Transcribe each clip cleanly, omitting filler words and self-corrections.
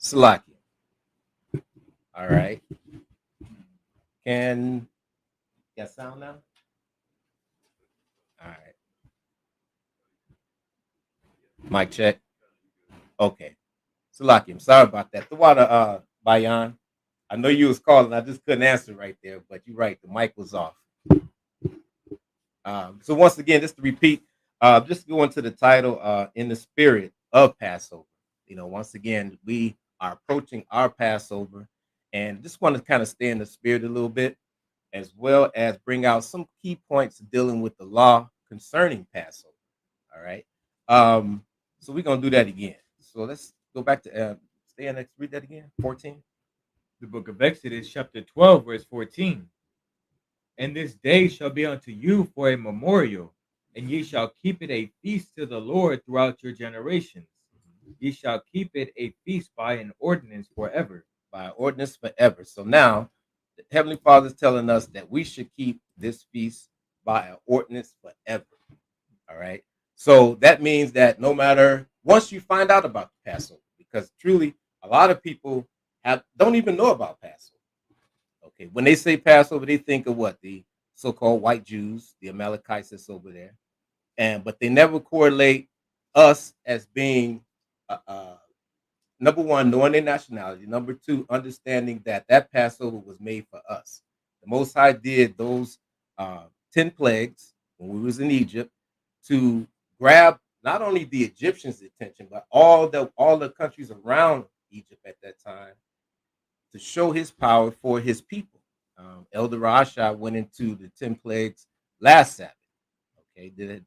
Salaki. All right. Can get sound now? All right. Mic check. Okay. Salaki, I'm sorry about that. The water, Bayan. I know you was calling. I just couldn't answer right there, but you're right. The mic was off. So once again, just to repeat, just go into the title, in the spirit of Passover. Once again, we are approaching our Passover, and just want to kind of stay in the spirit a little bit, as well as bring out some key points dealing with the law concerning Passover. All right. So we're gonna do that again. So let's go back to stay in next. Read that again. 14. The book of Exodus, chapter 12, verse 14. And this day shall be unto you for a memorial, and ye shall keep it a feast to the Lord throughout your generations. Ye shall keep it a feast by an ordinance forever. By ordinance forever. So now the Heavenly Father is telling us that we should keep this feast by an ordinance forever. All right. So that means that no matter once you find out about the Passover, because truly a lot of people don't even know about Passover. Okay. When they say Passover, they think of what? The so-called white Jews, the Amalekites that's over there. But they never correlate us as being number one, knowing their nationality. Number two, understanding that that Passover was made for us. The Most High did those 10 plagues when we was in Egypt to grab not only the Egyptians' attention, but all the countries around Egypt at that time to show his power for his people. Elder Rasha went into the 10 plagues last Sabbath. Okay, did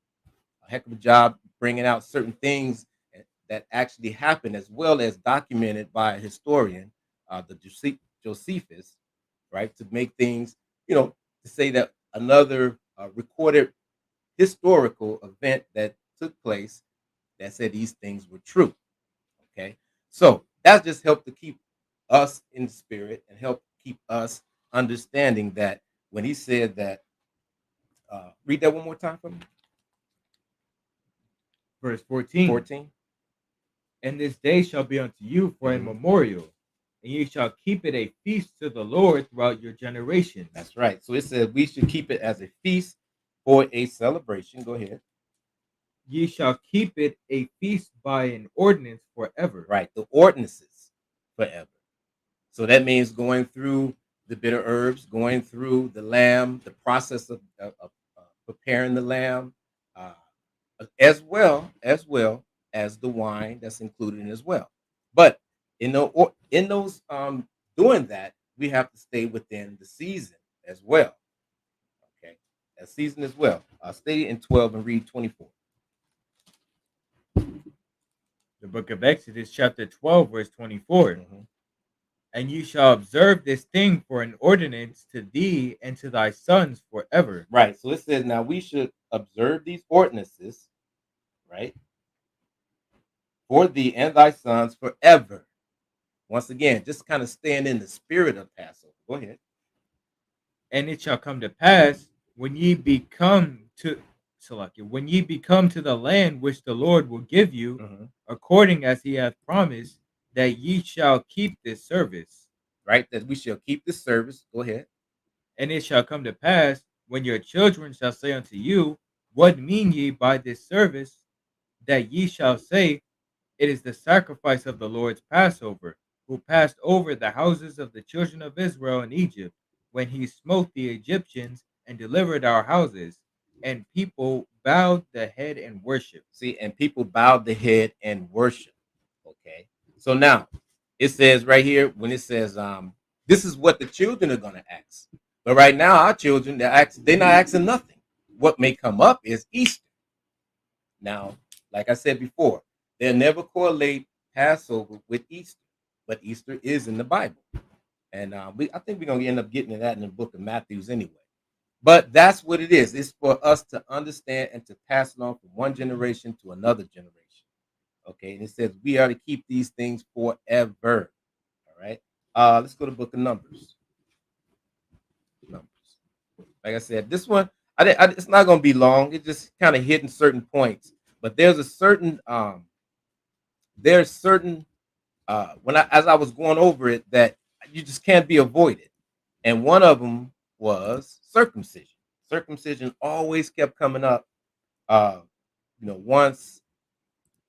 a heck of a job bringing out certain things that actually happened, as well as documented by a historian, the Josephus, right, to make things, to say that another recorded historical event that took place that said these things were true. Okay, so that just helped to keep us in the spirit and help keep us understanding that when he said that, read that one more time for me. Verse 14. 14. And this day shall be unto you for a memorial, and ye shall keep it a feast to the Lord throughout your generations. That's right. So it says we should keep it as a feast for a celebration. Go ahead. Ye shall keep it a feast by an ordinance forever. Right. The ordinances forever. So that means going through the bitter herbs, going through the lamb, the process of preparing the lamb, uh, as well as the wine that's included in as well. But in those doing that, we have to stay within the season as well. Okay, a season as well. I'll stay in 12 and read 24. The book of Exodus, chapter 12, verse 24. Mhm. And you shall observe this thing for an ordinance to thee and to thy sons forever. Right. So it says now we should observe these ordinances, right, for thee and thy sons forever. Once again, just kind of staying in the spirit of Passover. Go ahead. And it shall come to pass when ye become to when ye become to the land which the Lord will give you, according as he hath promised, that ye shall keep this service. Right, that we shall keep the service. Go ahead. And it shall come to pass when your children shall say unto you, what mean ye by this service? That ye shall say, it is the sacrifice of the Lord's Passover, who passed over the houses of the children of Israel in Egypt, when he smote the Egyptians and delivered our houses. And people bowed the head and worshiped. See, and people bowed the head and worship. Okay. So now it says right here, when it says, this is what the children are gonna ask. But right now, our children, they're not asking nothing. What may come up is Easter. Now, like I said before, they'll never correlate Passover with Easter, but Easter is in the Bible. And I think we're gonna end up getting to that in the book of Matthews anyway. But that's what it is. It's for us to understand and to pass it on from one generation to another generation. Okay, and it says we are to keep these things forever. All right. Let's go to the book of Numbers. Numbers. Like I said, this one, it's not going to be long. It's just kind of hitting certain points. But there's certain As I was going over it, that you just can't be avoided. And one of them was circumcision. Circumcision always kept coming up. Uh, once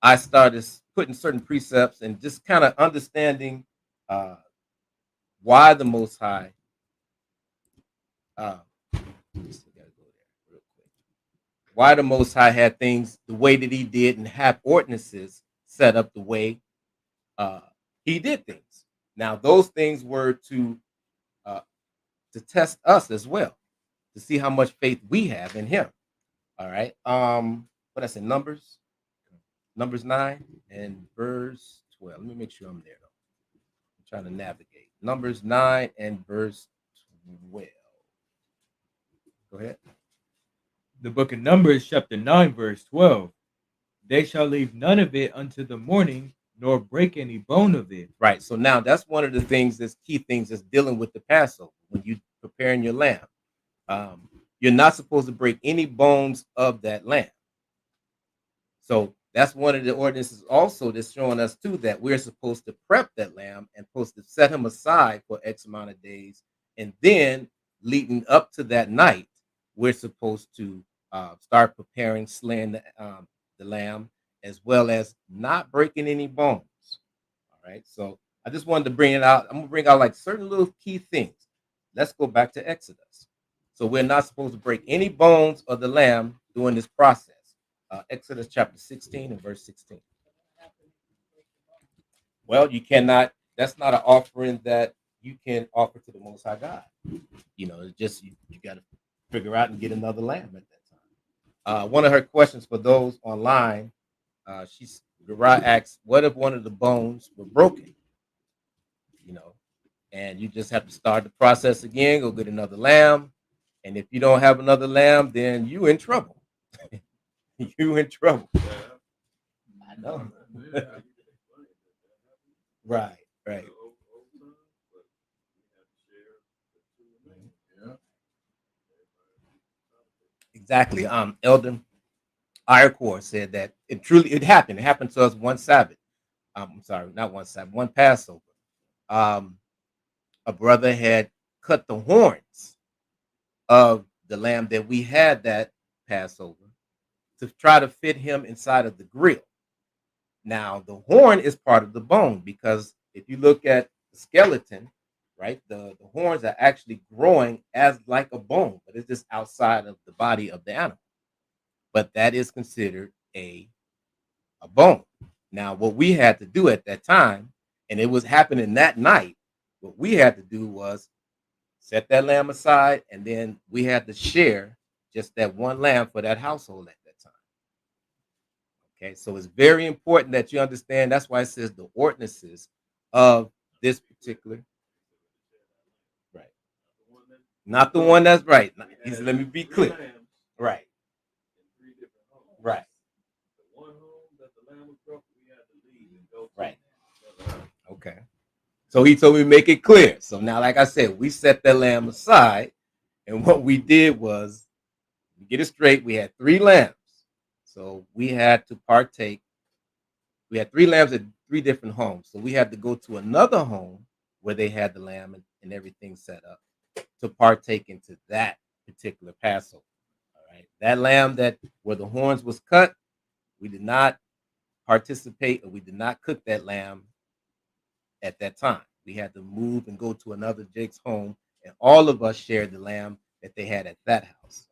I started putting certain precepts and just kind of understanding uh, why the Most High. Uh, just gotta go there real quick. Why the Most High had things the way that He did and have ordinances set up the way uh, He did things. Now, those things were uh, to test us as well, to see how much faith we have in Him. All right. What I said, Numbers 9 and verse 12. Let me make sure I'm there though. I'm trying to navigate. Numbers 9 and verse 12. Go ahead. The book of Numbers, chapter 9, verse 12. They shall leave none of it unto the morning, nor break any bone of it. Right. So now that's one of the things that's key things that's dealing with the Passover. When you preparing your lamb, you're not supposed to break any bones of that lamb. So that's one of the ordinances also that's showing us too that we're supposed to prep that lamb and supposed to set him aside for X amount of days. And then leading up to that night, we're supposed to start preparing, slaying the lamb, as well as not breaking any bones. All right. So I just wanted to bring it out. I'm going to bring out like certain little key things. Let's go back to Exodus. So we're not supposed to break any bones of the lamb during this process. Exodus chapter 16 and verse 16. Well, you cannot, that's not an offering that you can offer to the Most High God. It's just you got to figure out and get another lamb at that time. One of her questions for those online, Garah asks, what if one of the bones were broken? And you just have to start the process again, go get another lamb. And if you don't have another lamb, then you in trouble. You in trouble. I know. Right. Exactly. Elder Iroquois said that it happened. It happened to us one Sabbath. I'm sorry, not one Sabbath, one Passover. A brother had cut the horns of the lamb that we had that Passover to try to fit him inside of the grill. Now, the horn is part of the bone because if you look at the skeleton, right, the horns are actually growing as like a bone, but it's just outside of the body of the animal. But that is considered a bone. Now, what we had to do at that time, and it was happening that night, what we had to do was set that lamb aside, and then we had to share just that one lamb for that household at that time. Okay, so it's very important that you understand. That's why it says the ordinances of this particular, right? Not the one that's right. Let me be clear. Right. Right. Right. Okay. So he told me to make it clear. So now, like I said, we set that lamb aside, and what we did was, get it straight, we had 3 lambs. So we had to partake. We had 3 lambs at 3 different homes. So we had to go to another home where they had the lamb and everything set up to partake into that particular Passover. All right. That lamb where the horns was cut, we did not participate, or we did not cook that lamb at that time. We had to move and go to another Jake's home, and all of us shared the lamb that they had at that house.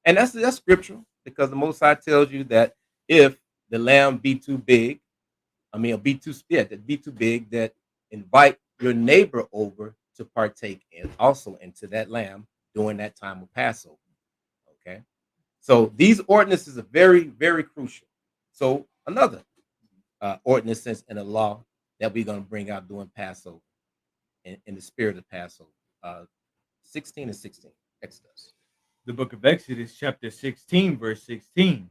And that's scriptural, because the Most High tells you that if the lamb be too big, be too big, that invite your neighbor over to partake in also into that lamb during that time of Passover. Okay, so these ordinances are very, very crucial. So another ordinance and a law that we're going to bring out during Passover, in the spirit of Passover. 16 and 16, Exodus. The book of Exodus, chapter 16, verse 16.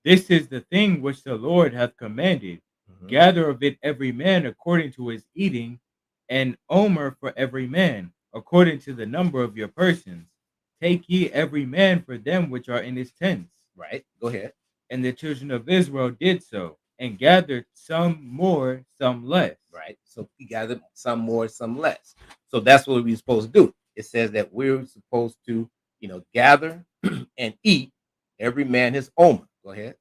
This is the thing which the Lord hath commanded. Gather of it every man according to his eating, and omer for every man, according to the number of your persons. Take ye every man for them which are in his tents. Right, go ahead. And the children of Israel did so, and gathered some more, some less. Right. So he gathered some more, some less. So that's what we're supposed to do. It says that we're supposed to, gather and eat every man his omer. Go ahead.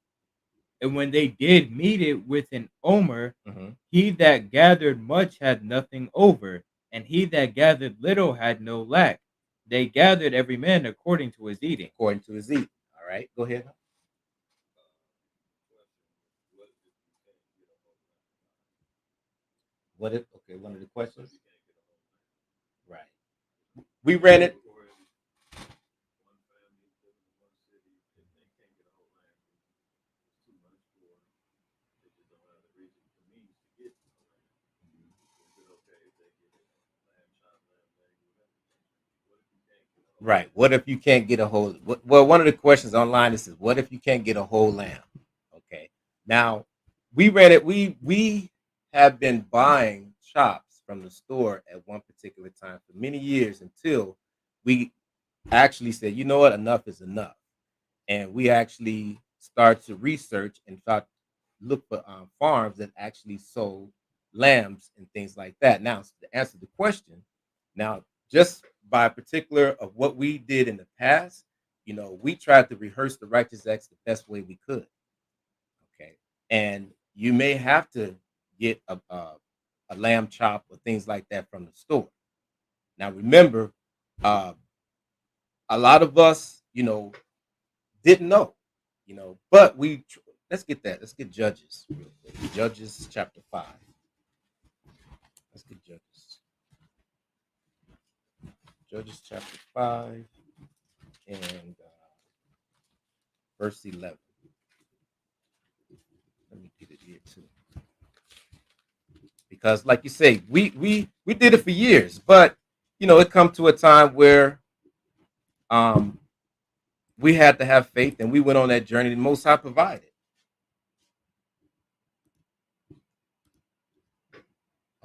And when they did meet it with an omer, Mm-hmm. he that gathered much had nothing over, and he that gathered little had no lack. They gathered every man according to his eating. According to his eating. All right. Go ahead. What if, okay, one of the questions? Right. We ran it. Right. What if you can't get a whole? Well, one of the questions online is, what if you can't get a whole lamb? Okay. Now, we ran it. We have been buying chops from the store at one particular time for many years until we actually said, you know what, enough is enough, and we actually start to research and start look for farms that actually sold lambs and things like that. Now, to answer the question, now just by particular of what we did in the past, we tried to rehearse the righteous acts the best way we could. Okay, and you may have to get a lamb chop or things like that from the store. Now, remember, uh, a lot of us, didn't know, but let's get that. Let's get Judges real quick. Judges chapter 5. Let's get Judges. Judges chapter 5 and verse 11. Let me get it here too. Because like you say, we did it for years, but it come to a time where um we had to have faith and we went on that journey. The Most High provided.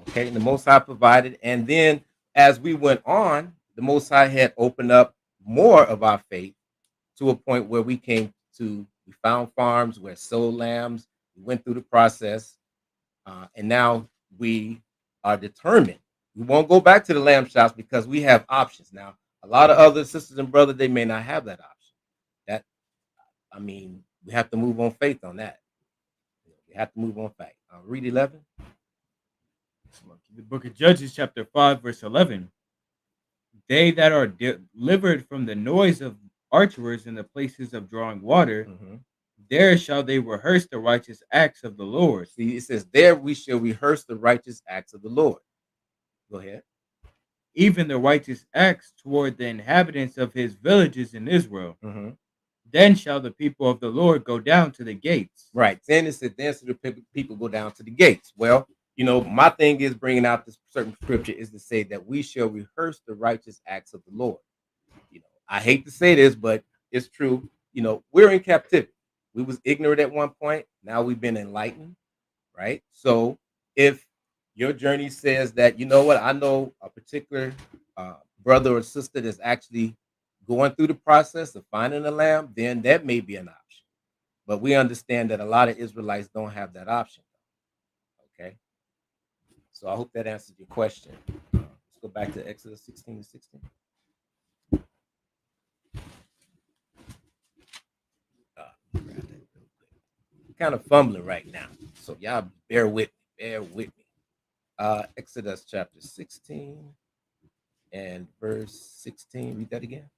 Okay, and the Most High provided, and then as we went on, the Most High had opened up more of our faith to a point where we found farms where sold lambs. We went through the process, and now we are determined. We won't go back to the lamb shops because we have options now. A lot of other sisters and brothers, they may not have that option. That I mean, we have to move on faith on that. We have to move on faith. Read 11. The book of Judges, chapter 5, verse 11. They that are delivered from the noise of archers in the places of drawing water, Mm-hmm. there shall they rehearse the righteous acts of the Lord. See, it says, there we shall rehearse the righteous acts of the Lord. Go ahead. Even the righteous acts toward the inhabitants of his villages in Israel. Mm-hmm. Then shall the people of the Lord go down to the gates. Right. Then it said, then shall the people go down to the gates. Well, my thing is bringing out this certain scripture is to say that we shall rehearse the righteous acts of the Lord. I hate to say this, but it's true. We're in captivity. We was ignorant at one point. Now we've been enlightened, right? So if your journey says that, you know what, I know a particular brother or sister that's actually going through the process of finding a lamb, then that may be an option. But we understand that a lot of Israelites don't have that option. Okay. So I hope that answers your question. Let's go back to Exodus 16 to 16. Kind of fumbling right now. So y'all bear with me. Bear with me. Exodus chapter 16 and verse 16. Read that again.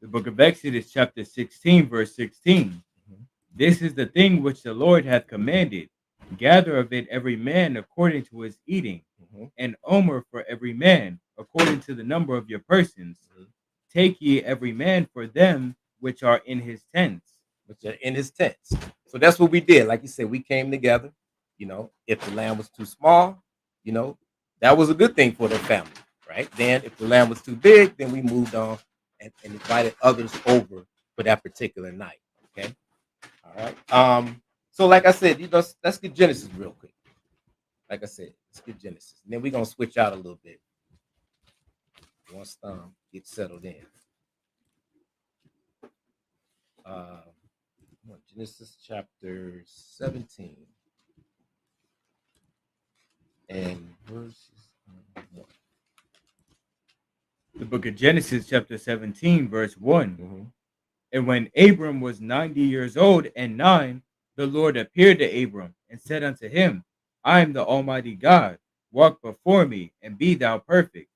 The book of Exodus, chapter 16, verse 16. Mm-hmm. This is the thing which the Lord hath commanded. Gather of it every man according to his eating, Mm-hmm. and omer for every man according to the number of your persons. Mm-hmm. Take ye every man for them which are in his tents. Which are in his tents. So that's what we did. Like you said, we came together. If the land was too small, that was a good thing for the family, right? Then if the land was too big, then we moved on and invited others over for that particular night. Okay. All right. So like I said, let's get Genesis real quick. Like I said, let's get Genesis. And then we're gonna switch out a little bit once get settled in. Genesis chapter 17. and verse. The book of Genesis, chapter 17, verse 1. Mhm. And when Abram was 90 years old and 9, the Lord appeared to Abram and said unto him, I am the Almighty God. Walk before me and be thou perfect.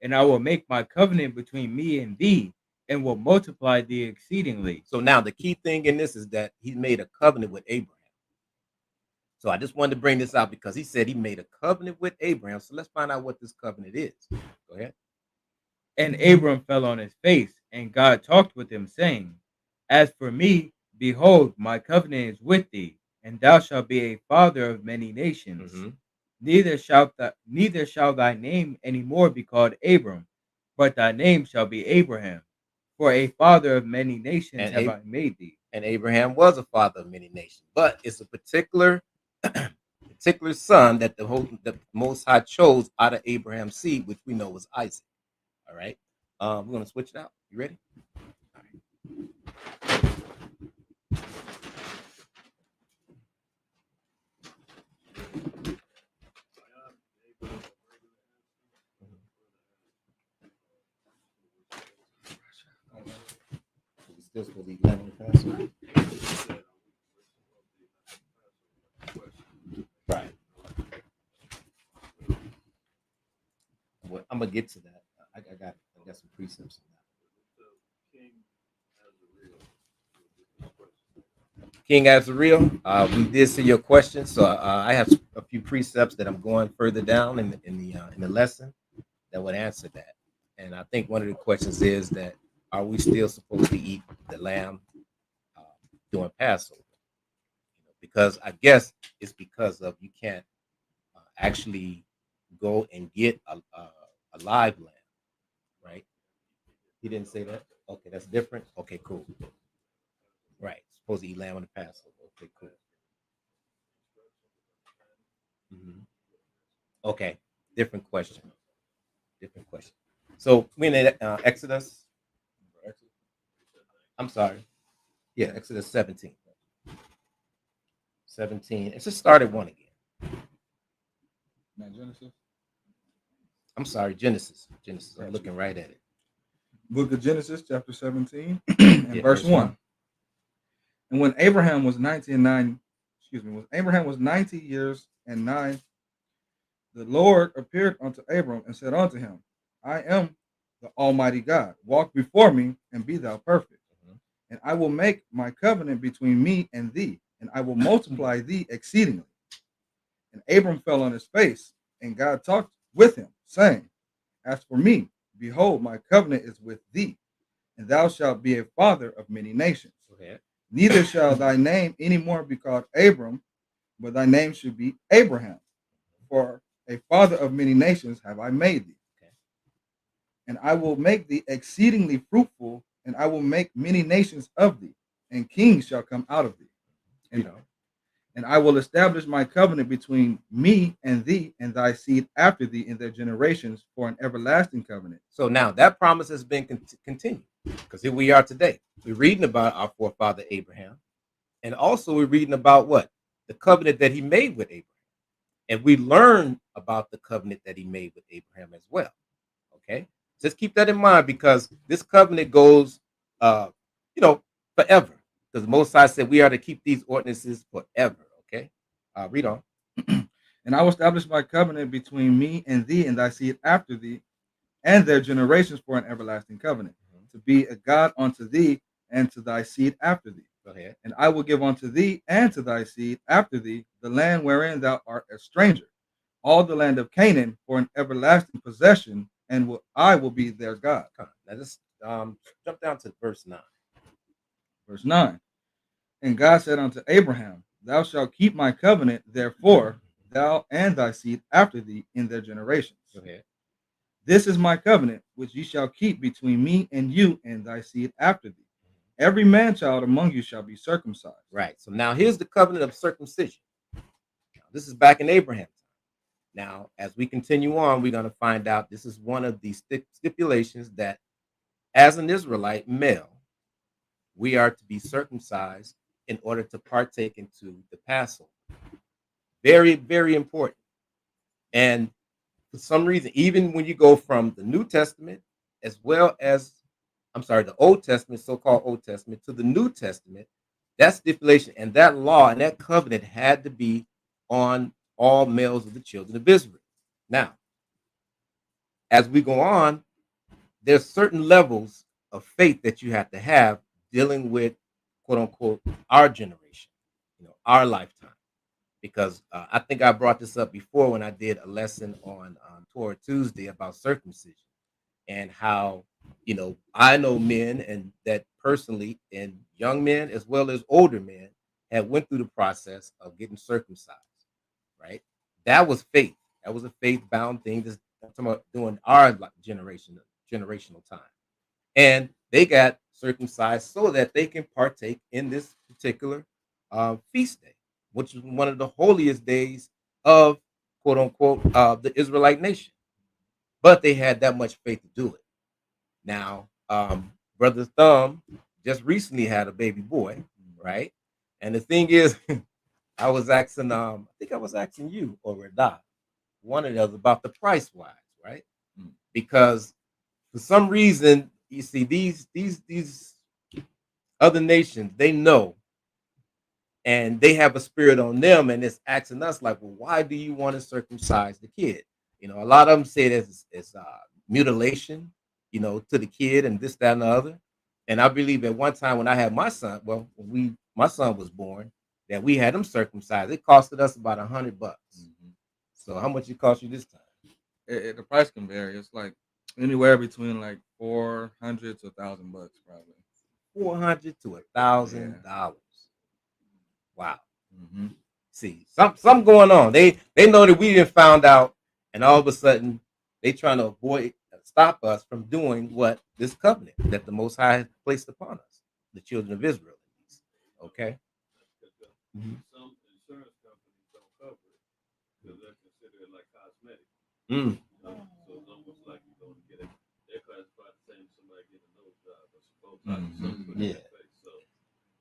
And I will make my covenant between me and thee and will multiply thee exceedingly. So now the key thing in this is that he made a covenant with Abraham. So I just wanted to bring this out because he said he made a covenant with Abraham. So let's find out what this covenant is. Go ahead. And Abram fell on his face, and God talked with him, saying, As for me, behold, my covenant is with thee, and thou shalt be a father of many nations. Mm-hmm. Neither shall thy name any more be called Abram, but thy name shall be Abraham. For a father of many nations have I made thee. And Abraham was a father of many nations, but it's a particular son that the Most High chose out of Abraham's seed, which we know was Isaac. All right, we're gonna switch it out. You ready? All right. We still supposed to eat lamb on the Passover? Right. Well, I'm gonna get to that. I got some precepts on that. King Azariel, we did see your question, so I have a few precepts that I'm going further down in the lesson that would answer that. And I think one of the questions is that are we still supposed to eat the lamb uh, during Passover? Because I guess it's because of you can't actually go and get a live lamb, right? He didn't say that. Okay, that's different. Okay, cool. Right, supposed to eat lamb on the Passover. Okay, cool. Mhm. Okay, different question. Different question. So we in Exodus. I'm sorry. Yeah, Exodus 17. 17. It's just started one again. Not Genesis. I'm sorry, Genesis. Genesis. I'm looking right at it. Book of Genesis, chapter 17, and verse 1. And when Abraham was 90 years and 9, the Lord appeared unto Abram and said unto him, I am the Almighty God. Walk before me and be thou perfect. Mhm. And I will make my covenant between me and thee, and I will multiply thee exceedingly. And Abram fell on his face, and God talked with him, saying, As for me, behold, my covenant is with thee, and thou shalt be a father of many nations. Okay. Neither shall thy name any more be called Abram, but thy name should be Abraham. For a father of many nations have I made thee. Okay. And I will make thee exceedingly fruitful, and I will make many nations of thee, and kings shall come out of thee. And I will establish my covenant between me and thee and thy seed after thee in their generations for an everlasting covenant. So now that promise has been continued because here we are today. We're reading about our forefather Abraham, and also we're reading about what? The covenant that he made with Abraham. And we learn about the covenant that he made with Abraham as well. Okay. Just keep that in mind because this covenant goes, uh, forever. Because Most High said we are to keep these ordinances forever. Okay. Read on. And I will establish my covenant between me and thee and thy seed after thee and their generations for an everlasting covenant, to be a God unto thee and to thy seed after thee. Go ahead. And I will give unto thee and to thy seed after thee the land wherein thou art a stranger, all the land of Canaan for an everlasting possession, and I will be their God. Now just jump down to verse 9. Verse 9. And God said unto Abraham, Thou shalt keep my covenant, therefore, thou and thy seed after thee in their generations. Go ahead. This is my covenant, which ye shall keep between me and you and thy seed after thee. Every man child among you shall be circumcised. Right. So now here's the covenant of circumcision. Now, this is back in Abraham. Now, as we continue on, we're going to find out this is one of the stipulations that as an Israelite male, we are to be circumcised in order to partake into the Passover. Very, very important. And for some reason, even when you go from the New Testament as well as, I'm sorry, the Old Testament, so-called Old Testament, to the New Testament, that stipulation and that law and that covenant had to be on all males of the children of Israel. Now, as we go on, there's certain levels of faith that you have to have dealing with, quote unquote, our generation, our lifetime. Because I think I brought this up before when I did a lesson on Torah Tuesday about circumcision and how, I know men and that personally, and young men as well as older men had went through the process of getting circumcised, right? That was faith. That was a faith-bound thing. That's I'm talking about doing our generational time. And they got circumcised so that they can partake in this particular feast day, which is one of the holiest days of, quote unquote, the Israelite nation. But they had that much faith to do it. Now, Brother Thumb just recently had a baby boy, right? And the thing is, I was asking, I think I was asking you or Rada, one of the others, about the price wise, right? Because for some reason, you see these other nations, they know, and they have a spirit on them, and it's asking us like, well, why do you want to circumcise the kid? A lot of them say that it's mutilation, to the kid and this, that, and the other. And I believe at one time when I had my son, well, when my son was born, that we had him circumcised. It costed us about $100. Mm-hmm. So how much it cost you this time? The price can vary. It's like anywhere between like $400 to $1,000, probably. $400 to $1,000. Wow. Mm-hmm. See, something going on. They know that we didn't found out, and all of a sudden they trying to stop us from doing what this covenant that the Most High has placed upon us, the children of Israel. Okay. Mm-hmm. Some insurance companies don't cover it because they're considered like cosmetic. Mm. So it's almost like you're going to get it. They're classified the same as somebody getting a nose job or something. Yeah. So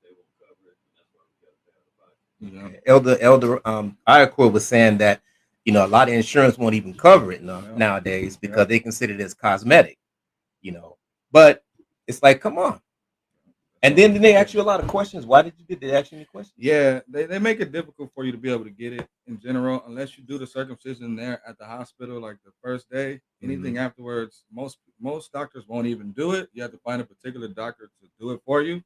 they won't cover it, and that's why we got to pay out of pocket. Elder Iacor was saying that a lot of insurance won't even cover it nowadays because they consider it as cosmetic. But it's like, come on. And then they ask you a lot of questions. Why did you get? They ask you any questions? Yeah, they make it difficult for you to be able to get it in general, unless you do the circumcision there at the hospital, like the first day. Anything afterwards, most doctors won't even do it. You have to find a particular doctor to do it for you,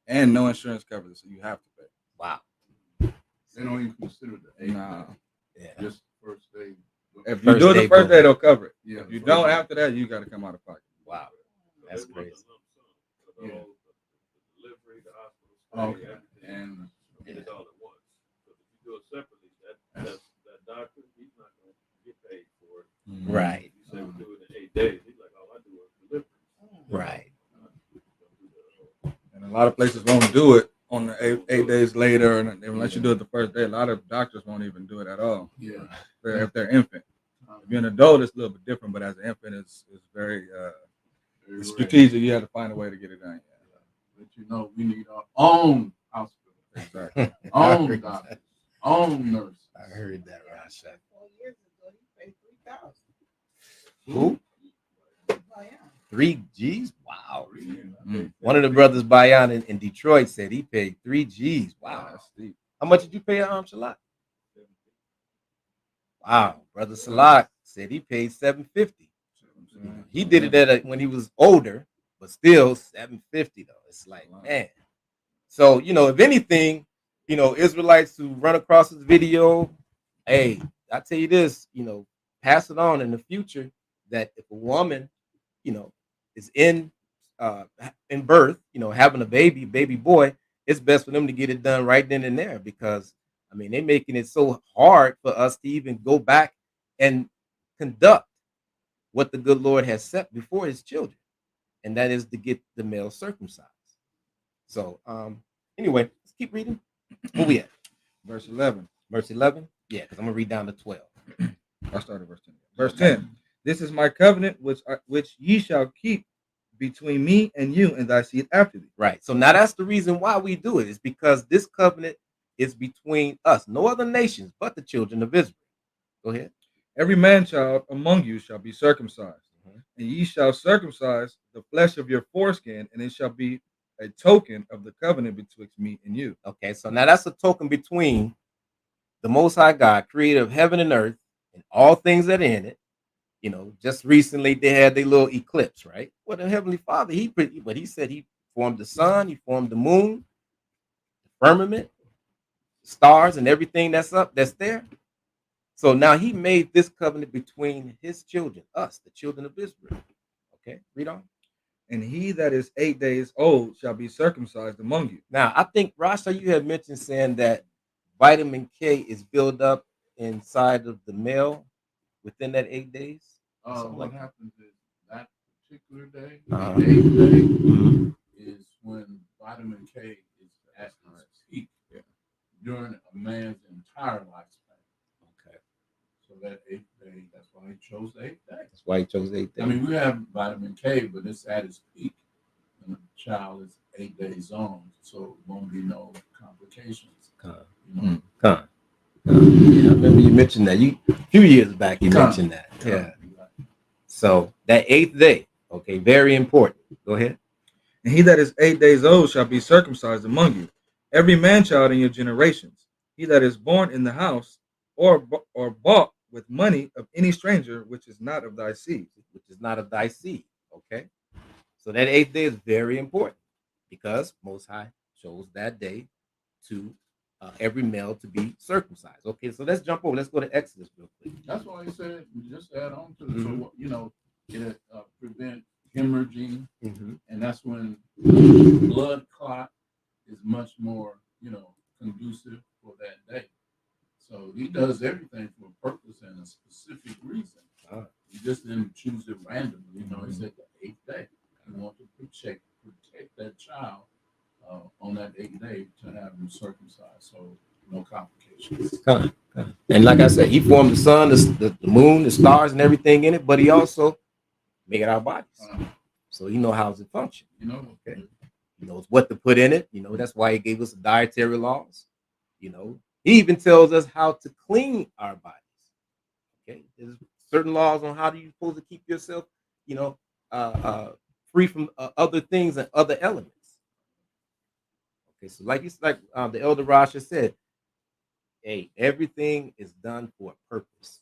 and no insurance covers it, so you have to pay. Wow. They don't even consider the eighth. Nah. Yeah. Just first day. If you do it the first day, they'll cover it. Yeah. If you don't after that, you got to come out of pocket. Wow. That's crazy. Yeah. Delivery, the hospital, okay. And it's all at once. So if you do it separately, that doctor, he's not going to get paid for it. Right. You say we do it in 8 days. He's like, oh, I do it delivery. Right. And a lot of places won't do it on the eight days later, and unless you do it the first day, a lot of doctors won't even do it at all. Yeah. If they're infant. If you're an adult, it's a little bit different, but as an infant, it's very strategic. You have to find a way to get it done. Let we need our own hospital. Exactly. Own doctors. Own nurses. I heard that, Rasha. 4 years ago, he paid $3,000. Who? Bayan. 3 G's? Wow. One of the brothers, Bayan in Detroit, said he paid 3 G's. Wow. That's steep. How much did you pay Shalak? Wow. Brother Salak said he paid $750. He did it when he was older, but still $750 though. It's like, man. So, if anything, Israelites who run across this video, hey, I tell you this, pass it on in the future that if a woman, is in birth, having a baby boy, it's best for them to get it done right then and there, because they're making it so hard for us to even go back and conduct what the good Lord has set before his children, and that is to get the male circumcised. So anyway, let's keep reading. Where we at? Verse 11. Verse 11? Yeah, because I'm going to read down to 12. I started verse 10. Verse 10. This is my covenant which ye shall keep between me and you and thy seed after thee. Right. So now that's the reason why we do it, is because this covenant is between us, no other nations but the children of Israel. Go ahead. Every man child among you shall be circumcised, Mhm. and ye shall circumcise the flesh of your foreskin, and it shall be a token of the covenant betwixt me and you. Okay, so now that's a token between the Most High God, creator of heaven and earth, and all things that are in it. Just recently they had their little eclipse, right? Well, the Heavenly Father, but he said he formed the sun, he formed the moon, the firmament, the stars, and everything that's there. So now he made this covenant between his children, us, the children of Israel. Okay, read on. And he that is 8 days old shall be circumcised among you. Now, I think, Rasha, you had mentioned saying that vitamin K is built up inside of the male within that 8 days. What happens is that particular day, Uh-huh. the 8th day, Mhm. is when vitamin K is at its peak during a man's entire lifespan. Okay. So that 8th day, that's why he chose the 8th day. That's why he chose 8 days. I mean, we have vitamin K, but it's at its peak when the child is 8 days on, so it won't be no complications. Con. You know? Con. Yeah, I remember you mentioned that. A few years back, you mentioned that. Yeah. So that 8th day, okay, very important. Go ahead. And he that is 8 days old shall be circumcised among you, every man child in your generations. He that is born in the house or bought with money of any stranger, which is not of thy seed. Which is not of thy seed. Okay. So that 8th day is very important because Most High chose that day to every male to be circumcised. Okay, so let's jump over. Let's go to Exodus real quick. That's why he said, just add on to it. So, it prevent hemorrhaging, and that's when blood clot is much more, conducive for that day. So he does everything for a purpose and a specific reason. He just didn't choose it randomly. He said the 8th day. He wanted to protect that child on that 8th day to have him circumcised. So no complications. And like I said, he formed the sun, the moon, the stars, and everything in it, but he also made our bodies. So he knows how it functions. Okay. He knows what to put in it. That's why he gave us the dietary laws. He even tells us how to clean our bodies. Okay. There's certain laws on how you're supposed to keep yourself, free from other things and other elements. Okay. So like the elder Rasha said, hey, everything is done for a purpose.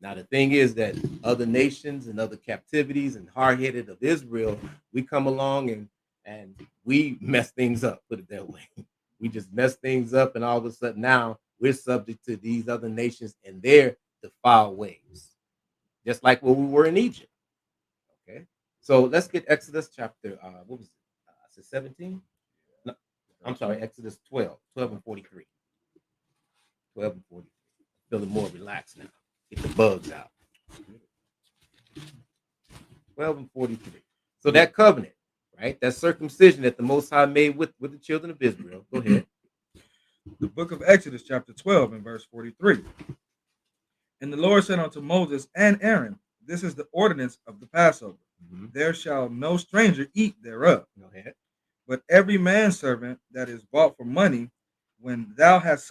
Now, the thing is that other nations and other captivities and hard-headed of Israel, we come along and we mess things up, put it that way. We just mess things up, and all of a sudden now we're subject to these other nations and their defiled ways, just like what we were in Egypt. Okay, so let's get Exodus chapter, what was it? I said 17? No, I'm sorry, Exodus 12 and 43. 12 and 43. Feeling more relaxed now. Get the bugs out. 12 and 43. So that covenant, right? That circumcision that the Most High made with the children of Israel. Go ahead. The book of Exodus, chapter 12, and verse 43. And the Lord said unto Moses and Aaron, this is the ordinance of the Passover. There shall no stranger eat thereof. Go ahead. But every manservant that is bought for money, when thou hast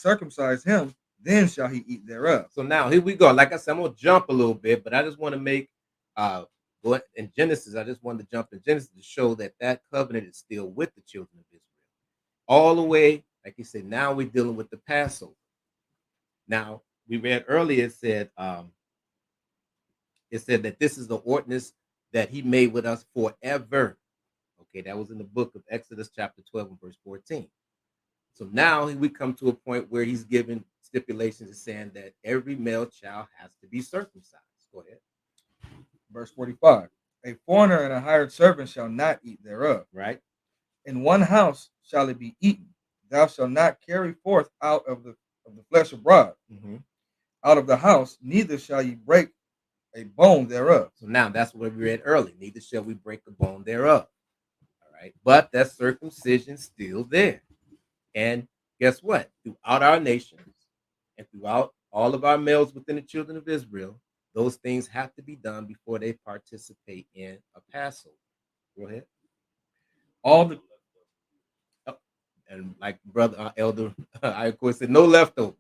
circumcised him, then shall he eat thereof. So now here we go. Like I said, I'm gonna jump a little bit, but I just want to make go in Genesis. I just wanted to jump in Genesis to show that covenant is still with the children of Israel, all the way. Like you said, now we're dealing with the Passover. Now we read earlier. It said that this is the ordinance that he made with us forever. Okay, that was in the book of Exodus, chapter 12, and verse 14. So now we come to a point where he's giving stipulations and saying that every male child has to be circumcised. Go ahead. Verse 45. A foreigner and a hired servant shall not eat thereof. Right. In one house shall it be eaten. Thou shalt not carry forth out of the flesh abroad. Out of the house, neither shall ye break a bone thereof. So now that's what we read earlier. Neither shall we break a bone thereof. All right. But that circumcision still there. And guess what? Throughout our nations and throughout all of our males within the children of Israel, those things have to be done before they participate in a Passover. Go ahead. And like brother elder, I of course said no leftovers.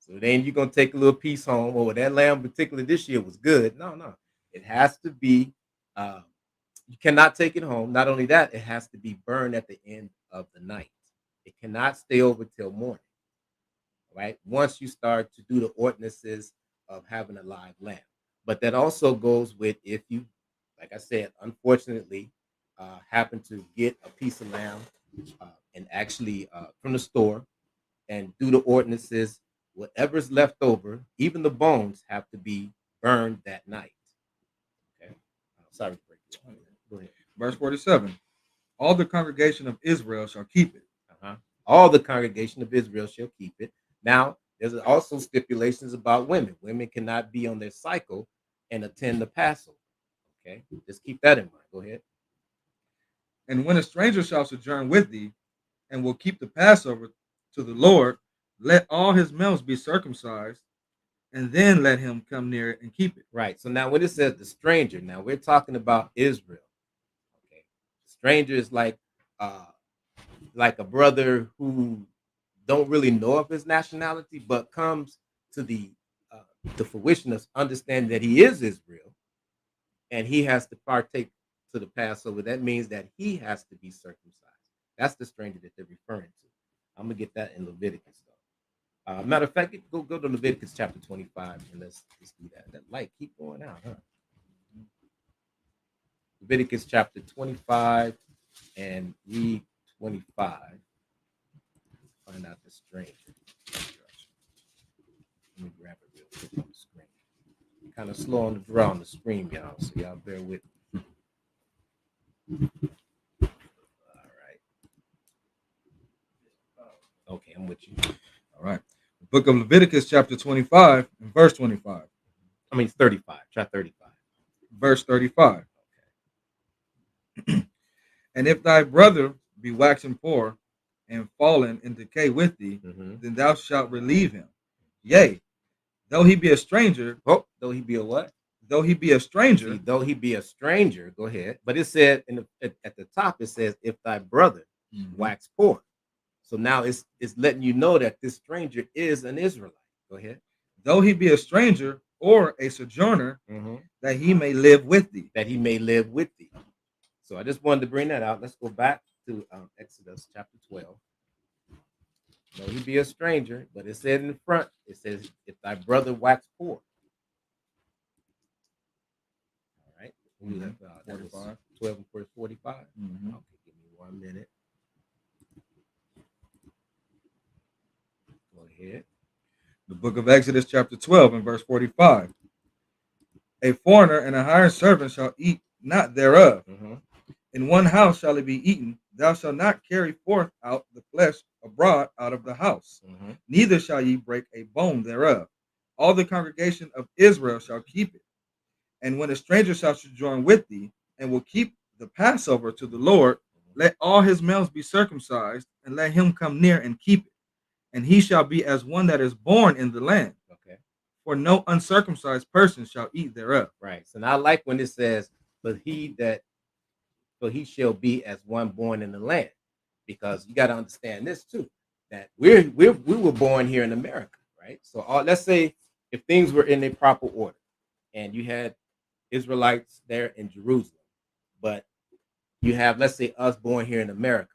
So then you're gonna take a little piece home. Oh, that lamb, particularly this year, was good. No. It has to be. You cannot take it home. Not only that, it has to be burned at the end of the night. It cannot stay over till morning. Right? Once you start to do the ordinances of having a live lamb, but that also goes with if you, like I said, unfortunately, happen to get a piece of lamb and actually from the store and do the ordinances. Whatever's left over, even the bones, have to be burned that night. Okay. Sorry to break you. Go ahead. Verse 47. All the congregation of Israel shall keep it. All the congregation of Israel shall keep it. Now, there's also stipulations about women. Women cannot be on their cycle and attend the Passover. Okay. Just keep that in mind. Go ahead. And when a stranger shall sojourn with thee, and will keep the Passover to the Lord, let all his males be circumcised, and then let him come near it and keep it. Right. So now when it says the stranger, now we're talking about Israel. Okay. Stranger is like a brother who don't really know of his nationality, but comes to the fruition of understanding that he is Israel, and he has to partake to the Passover. That means that he has to be circumcised. That's the stranger that they're referring to. I'm gonna get that in Leviticus. Matter of fact, go to Leviticus chapter 25 and let's do that. That light keep going out, huh? Leviticus chapter 25 and read 25. Find out the stranger. Let me grab it real quick on the screen. Kind of slow on the draw on the screen, y'all. So y'all bear with me. All right. Okay, I'm with you. All right. The book of Leviticus, chapter 25, and verse 25. I mean, it's 35. Try 35. Verse 35. And if thy brother be waxen poor and fallen in decay with thee, then thou shalt relieve him. Yea, though he be a stranger. Oh, though he be a what? Though he be a stranger. See, though he be a stranger. Go ahead. But it said at the top, it says, if thy brother wax poor. So now it's letting you know that this stranger is an Israelite. Go ahead. Though he be a stranger or a sojourner, that he may live with thee. That he may live with thee. So I just wanted to bring that out. Let's go back to Exodus chapter 12. Though he be a stranger, but it said in the front, it says, if thy brother wax poor. All right. That was 12 and verse 45. Okay, give me 1 minute. Go ahead. The book of Exodus, chapter 12, and verse 45. A foreigner and a hired servant shall eat not thereof. In one house shall it be eaten. Thou shalt not carry forth out the flesh abroad out of the house. Neither shall ye break a bone thereof. All the congregation of Israel shall keep it. And when a stranger shall sojourn with thee, and will keep the Passover to the Lord, let all his males be circumcised, and let him come near and keep it. And he shall be as one that is born in the land. Okay. For no uncircumcised person shall eat thereof. Right. So now I like when it says, but he shall be as one born in the land. Because you got to understand this too, that we were born here in America, right? So let's say if things were in a proper order and you had Israelites there in Jerusalem, but you have, let's say, us born here in America,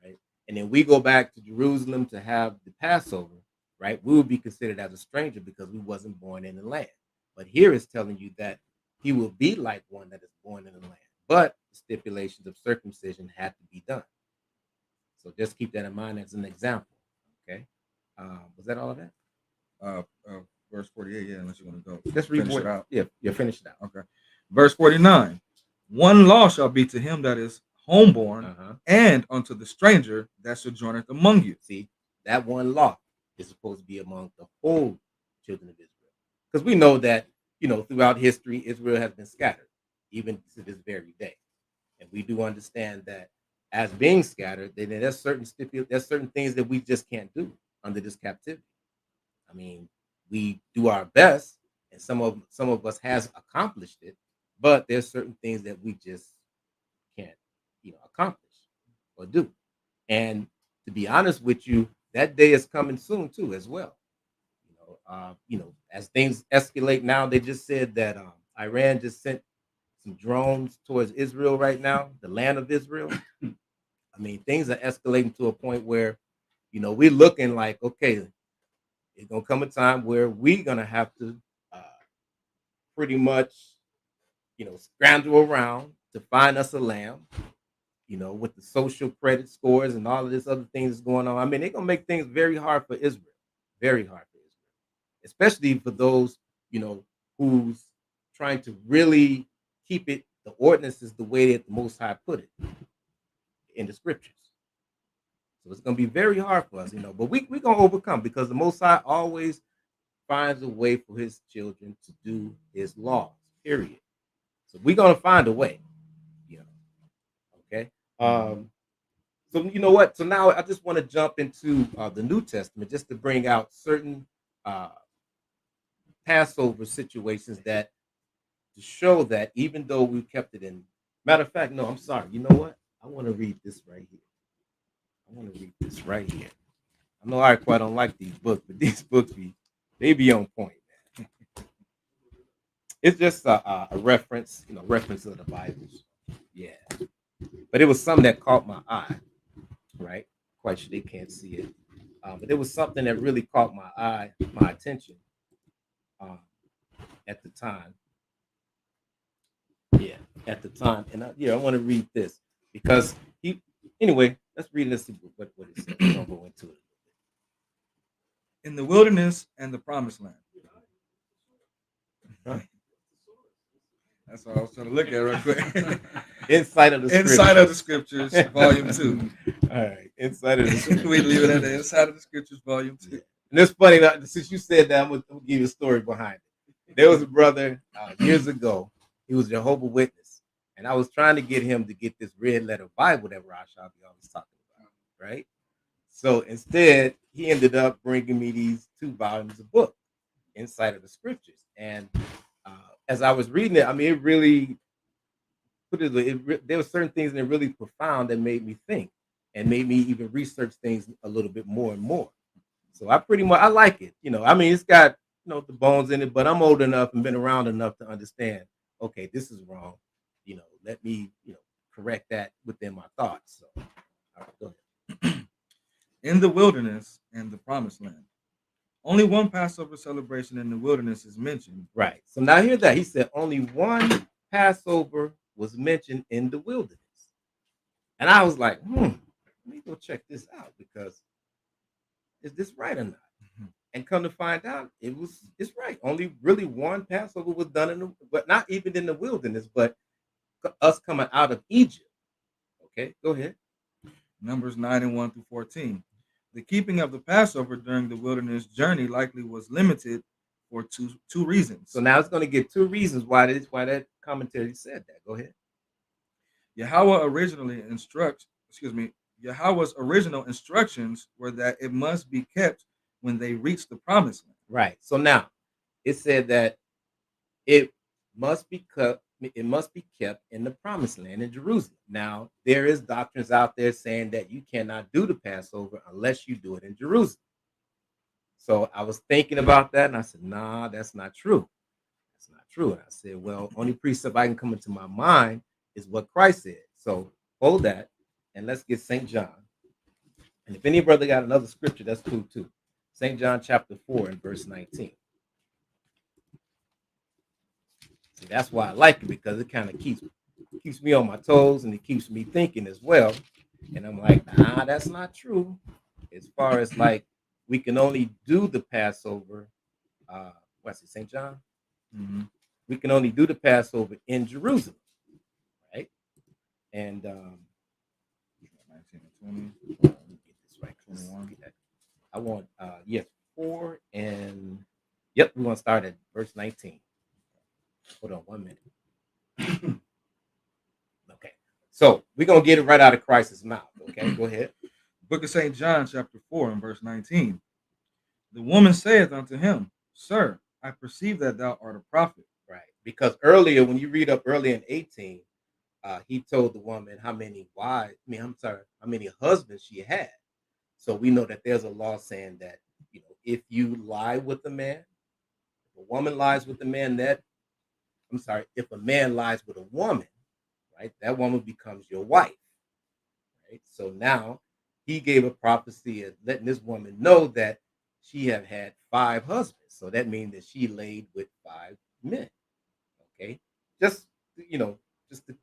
right? And then we go back to Jerusalem to have the Passover, right? We would be considered as a stranger because we wasn't born in the land. But here it's telling you that he will be like one that is born in the land, but the stipulations of circumcision had to be done. So just keep that in mind as an example. Okay. Was that all of that? Verse 48, yeah, unless you want to go. Let's read it out. Yeah, finish it out. Okay. Verse 49. One law shall be to him that is homeborn, and unto the stranger that sojourneth among you. See, that one law is supposed to be among the whole children of Israel. Because we know that, throughout history, Israel has been scattered, even to this very day. And we do understand that as being scattered, then there's certain things that we just can't do under this captivity. I mean, we do our best, and some of us has accomplished it, but there's certain things that we just can't, accomplish or do. And to be honest with you, that day is coming soon too, as well. as things escalate now, they just said that Iran just sent some drones towards Israel right now, the land of Israel. I mean, things are escalating to a point where, we're looking like, okay, it's gonna come a time where we're gonna have to uh, pretty much, scramble around to find us a lamb. With the social credit scores and all of this other things that's going on. I mean, they're gonna make things very hard for Israel, very hard for Israel, especially for those, who's trying to really keep it the ordinances the way that the Most High put it in the scriptures. So it's gonna be very hard for us, but we're gonna overcome because the Most High always finds a way for his children to do his laws, period. So we're gonna find a way, okay. So you know what? So now I just want to jump into the New Testament just to bring out certain Passover situations that to show that even though we kept it in. Matter of fact, no, I'm sorry. You know what? I want to read this right here. I know I quite don't like these books, but these books be on point, man. It's just a reference, reference of the Bibles. Yeah, but it was something that caught my eye. Right? Quite sure they can't see it. But it was something that really caught my attention at the time. Yeah, at the time. And I want to read this because anyway, let's read this what it says. We don't go into it. In the wilderness and the promised land. Huh? That's what I was trying to look at real quick. Inside of the Scriptures, volume 2. All right, Inside of the Scriptures. We leave it at the Inside of the Scriptures, volume 2. Yeah. And it's funny that since you said that, I'm gonna give you a story behind it. There was a brother years ago. He was a Jehovah's Witness, and I was trying to get him to get this red letter Bible that Rashad be always talking about, right? So instead, he ended up bringing me these 2 volumes of book, Inside of the Scriptures, and as I was reading it, I mean, it really there were certain things in it really profound that made me think and made me even research things a little bit more and more. So I like it. I mean, it's got the bones in it, but I'm old enough and been around enough to understand. Okay, this is wrong. Let me correct that within my thoughts. So, all right, go ahead. In the wilderness and the promised land. Only one Passover celebration in the wilderness is mentioned. Right. So now hear that. He said only one Passover was mentioned in the wilderness. And I was like, let me go check this out because is this right or not? Mm-hmm. And come to find out, it's right. Only really one Passover was done but not even in the wilderness, but us coming out of Egypt. Okay, go ahead. Numbers 9:1-14. The keeping of the Passover during the wilderness journey likely was limited for two reasons. So now it's going to get 2 reasons why that commentary said that. Go ahead. Yahweh's original instructions were that it must be kept when they reach the promised land. Right. So now it said that it must be kept in the promised land in Jerusalem. Now, there is doctrines out there saying that you cannot do the Passover unless you do it in Jerusalem. So I was thinking about that and I said, nah, that's not true. That's not true. And I said, well, only precept I can come into my mind is what Christ said. So hold that and let's get St. John. And if any brother got another scripture, that's cool too. St. John chapter 4 and verse 19. See, that's why I like it because it kind of keeps me on my toes and it keeps me thinking as well. And I'm like, nah, that's not true. As far as like we can only do the Passover, what's it, St. John? Mm-hmm. We can only do the Passover in Jerusalem, right? And 19 and 20. Let me get this right. 21. I want 4 and we want to start at verse 19. Hold on 1 minute. Okay. So we're going to get it right out of Christ's mouth. Okay, go ahead. Book of St. John, chapter 4, and verse 19. The woman saith unto him, Sir, I perceive that thou art a prophet. Right. Because earlier, when you read up early in 18, he told the woman how many husbands she had. So we know that there's a law saying that, if you lie with a man, if a woman lies with a man, if a man lies with a woman, right, that woman becomes your wife, right? So now he gave a prophecy of letting this woman know that she have had 5 husbands. So that means that she laid with 5 men. Okay, just you know, just to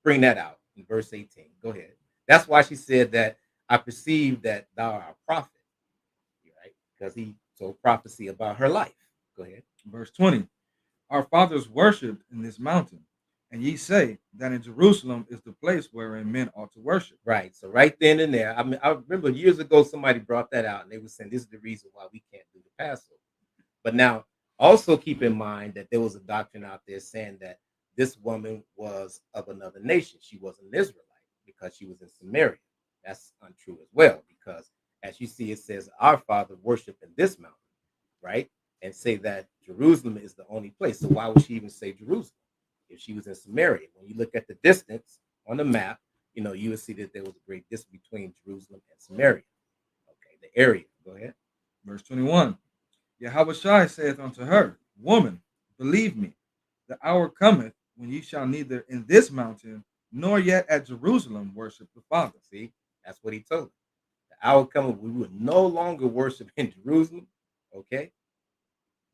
bring that out in verse 18. Go ahead. That's why she said that I perceive that thou art a prophet, right? Because he told prophecy about her life. Go ahead. Verse 20. Our fathers worshipped in this mountain, and ye say that in Jerusalem is the place wherein men ought to worship. Right. So right then and there, I mean, I remember years ago somebody brought that out, and they were saying this is the reason why we can't do the Passover. But now, also keep in mind that there was a doctrine out there saying that this woman was of another nation. She was an Israelite because she was in Samaria. That's untrue as well, because as you see, it says our father worshiped in this mountain, right? And say that Jerusalem is the only place. So why would she even say Jerusalem if she was in Samaria? When you look at the distance on the map, you would see that there was a great distance between Jerusalem and Samaria. Okay, the area. Go ahead. Verse 21. Yahweh saith unto her, Woman, believe me, the hour cometh when ye shall neither in this mountain nor yet at Jerusalem worship the Father. See, that's what he told her. The hour cometh we will no longer worship in Jerusalem. Okay.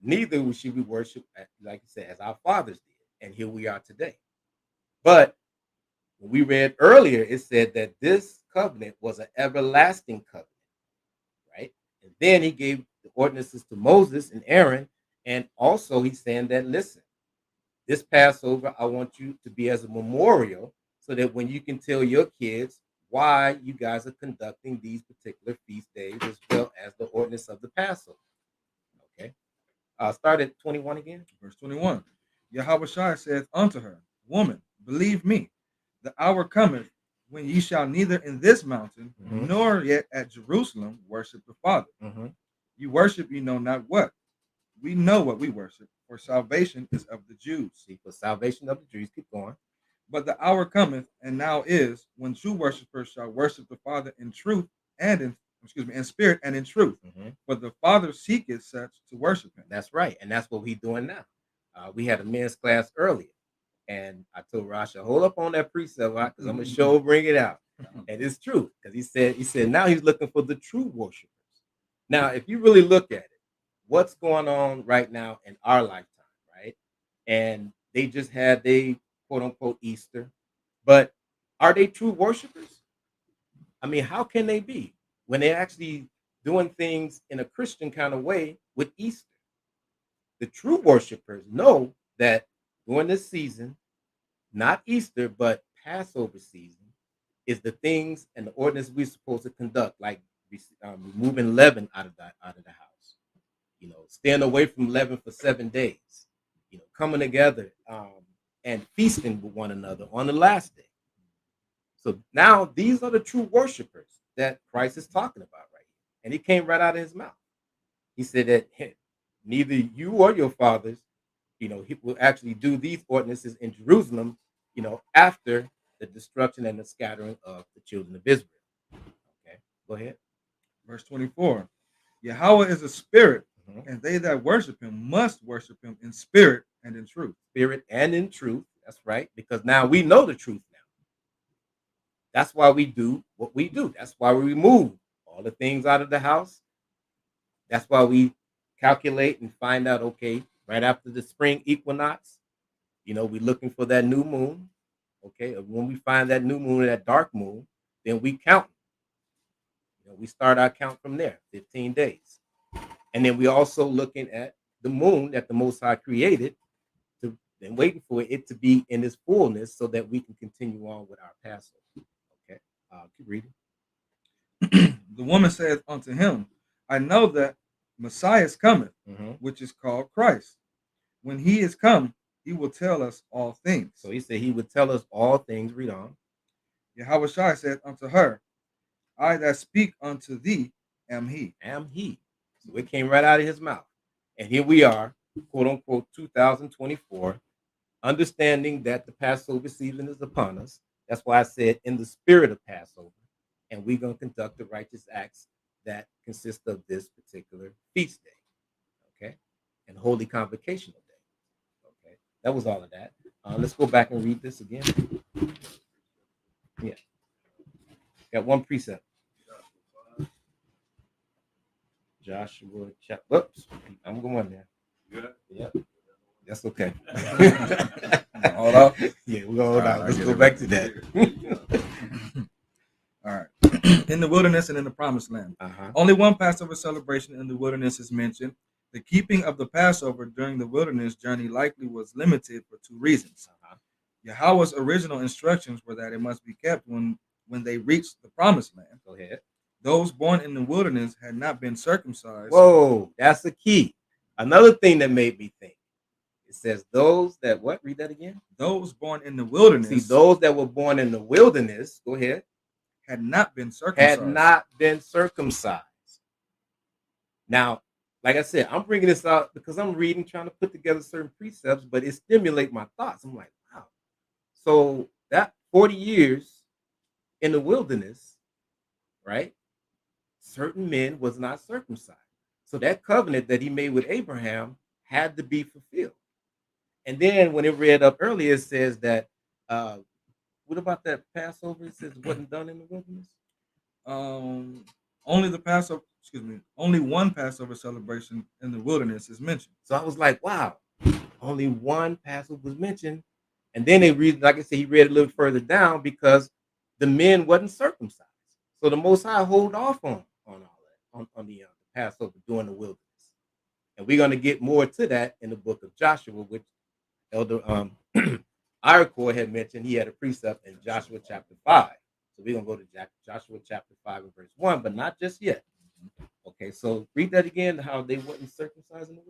Neither should we worship, like you said, as our fathers did. And here we are today. But when we read earlier, it said that this covenant was an everlasting covenant, right? And then he gave the ordinances to Moses and Aaron. And also he's saying that, listen, this Passover, I want you to be as a memorial so that when you can tell your kids why you guys are conducting these particular feast days as well as the ordinance of the Passover. Okay. Start at 21 again. Verse 21. Yahweh saith unto her, Woman, believe me, the hour cometh when ye shall neither in this mountain nor yet at Jerusalem worship the Father. You worship ye know not what. We know what we worship, for salvation is of the Jews. See, for salvation of the Jews, keep going. But the hour cometh, and now is, when true worshipers shall worship the Father in truth and in spirit and in truth. For the Father seeketh such to worship him. That's right. And that's what we're doing now. We had a men's class earlier, and I told Rasha, hold up on that precept, because I'm gonna bring it out. And it's true, because he said now he's looking for the true worshipers. Now, if you really look at it, what's going on right now in our lifetime, right? And they just had they quote unquote Easter, but are they true worshipers? I mean, how can they be when they're actually doing things in a Christian kind of way with Easter? The true worshipers know that during this season, not Easter, but Passover season, is the things and the ordinance we're supposed to conduct, like removing leaven out of the house. Staying away from leaven for 7 days. Coming together and feasting with one another on the last day. So now these are the true worshipers that Christ is talking about right here. And he came right out of his mouth. He said that neither you or your fathers, he will actually do these ordinances in Jerusalem, after the destruction and the scattering of the children of Israel. Okay, go ahead. Verse 24. Yahweh is a spirit, and they that worship him must worship him in spirit and in truth. Spirit and in truth. That's right. Because now we know the truth now. That's why we do what we do. That's why we remove all the things out of the house. That's why we calculate and find out, okay, right after the spring equinox, we're looking for that new moon. Okay. When we find that new moon, that dark moon, then we count. We start our count from there, 15 days. And then we also looking at the moon that the Most High created, and waiting for it to be in its fullness so that we can continue on with our Passover. Okay, keep reading. The woman saith unto him, I know that Messiah cometh, which is called Christ. When he is come, he will tell us all things. So he said he would tell us all things. Read on. Yahweh said unto her, I that speak unto thee am he. Am he. So it came right out of his mouth. And here we are, quote unquote, 2024, understanding that the Passover season is upon us. That's why I said in the spirit of Passover. And we're going to conduct the righteous acts that consist of this particular feast day, okay, and holy convocational day. Okay, that was all of that. Let's go back and read this again. Yeah, got one precept. Joshua chapter. Whoops, I'm going there. Good. Yep, that's okay. Hold up. Yeah, we're gonna hold All on. right, Let's I go get back it. to that. All right. In the wilderness and in the promised land. Uh-huh. Only one Passover celebration in the wilderness is mentioned. The keeping of the Passover during the wilderness journey likely was limited for two reasons. Uh-huh. Yahweh's original instructions were that it must be kept when they reached the promised land. Go ahead. Those born in the wilderness had not been circumcised. Whoa, that's the key. Another thing that made me think. It says those that what? Read that again. Those born in the wilderness. See, those that were born in the wilderness. Go ahead. Had not been circumcised. Had not been circumcised. Now, like I said, I'm bringing this out because I'm reading, trying to put together certain precepts, but it stimulates my thoughts. I'm like, wow. So that 40 years in the wilderness, right? Certain men was not circumcised. So that covenant that he made with Abraham had to be fulfilled. And then when it read up earlier, it says that, what about that Passover? It says it wasn't done in the wilderness. Only the Passover, only one Passover celebration in the wilderness is mentioned. So I was like, wow, only one Passover was mentioned. And then they read, like I said, he read a little further down because the men wasn't circumcised. So the Most High hold off on all that, on the Passover during the wilderness. And we're going to get more to that in the book of Joshua, which Elder Iroquois had mentioned. He had a precept in Joshua chapter 5. So we're going to go to Joshua chapter 5 and verse 1, but not just yet. Okay, so read that again, how they wasn't circumcised in the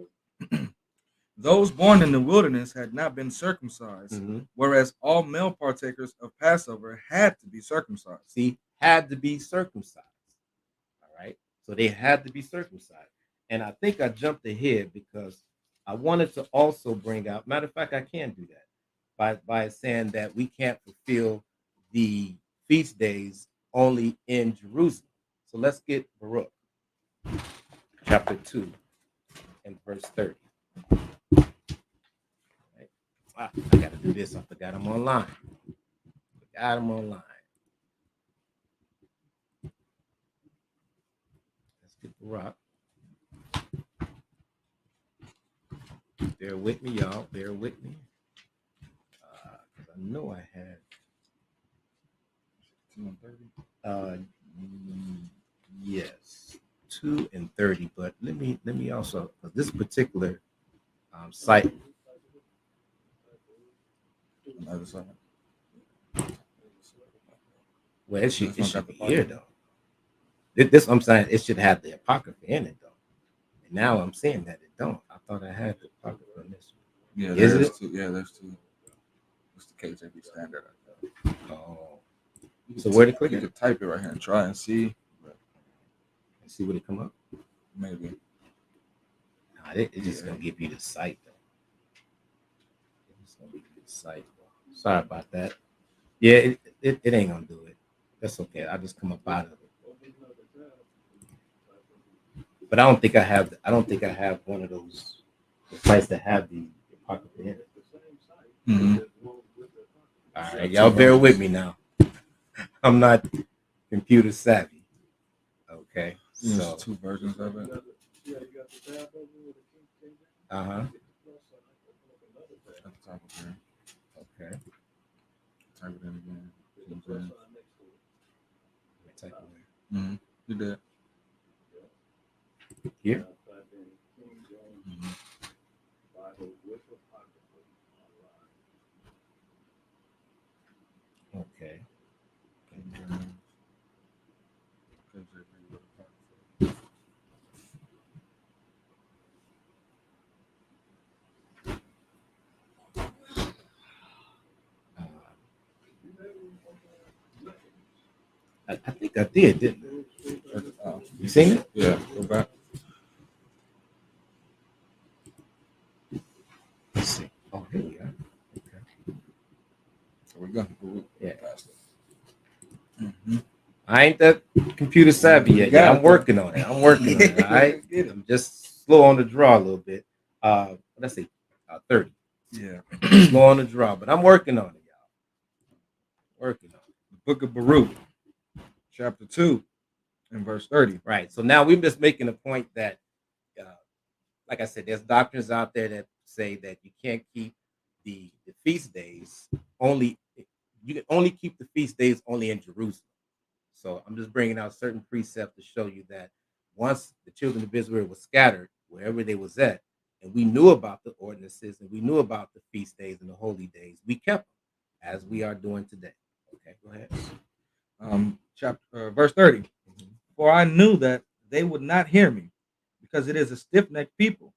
wilderness. Those born in the wilderness had not been circumcised, whereas all male partakers of Passover had to be circumcised. See, had to be circumcised. All right, so they had to be circumcised. And I think I jumped ahead because I wanted to also bring out, matter of fact, I can do that by saying that we can't fulfill the feast days only in Jerusalem. So let's get Baruch, chapter 2 and verse 30. Right. I got to do this. I forgot I'm online. Let's get Baruch. Bear with me, y'all. Bear with me. Because I know I had 2 and 30. Yes, 2 and 30. But let me also, this particular site. Another side. Well, it should be here though. This I'm saying it should have the apocrypha in it though. And now I'm saying that it don't. I thought I had the apocrypha in this one. Yeah, Is there's it? two. Yeah, there's two. It's the KJV standard. Oh, so where to click You it? could type it right here and try and see. But And see what it come up. maybe. Nah, it's just gonna give you the site though. It's gonna give you the site. Sorry about that. Yeah, it ain't gonna do it. That's okay. I'll just come up out of it. But I don't think I have one of those sites that have the apocrypha in it. All right, y'all bear with me now. I'm not computer savvy. Okay, There's so two versions of it. uh-huh. At the top of here. Okay. Type it in again. Type it in. You did. Here. Okay. I think I did, didn't I? You seen it? Yeah, go back. Let's see. Oh, here we are. Okay. There we go. Yeah. Past it. I ain't the computer savvy You yet. got Yeah, it, I'm working on it. I'm working on it. All right. Get it. I'm just slow on the draw a little bit. Let's see, 30. Yeah. Slow on the draw, but I'm working on it, y'all. Working on it. The book of Baruch, chapter 2, and verse 30. Right. So now we're just making a point that, like I said, there's doctrines out there that say that you can't keep the feast days only. You can only keep the feast days only in Jerusalem. So I'm just bringing out certain precepts to show you that once the children of Israel were scattered wherever they was at, and we knew about the ordinances and we knew about the feast days and the holy days, we kept them as we are doing today. Okay, go ahead. Verse 30. For I knew that they would not hear me, because it is a stiff-necked people.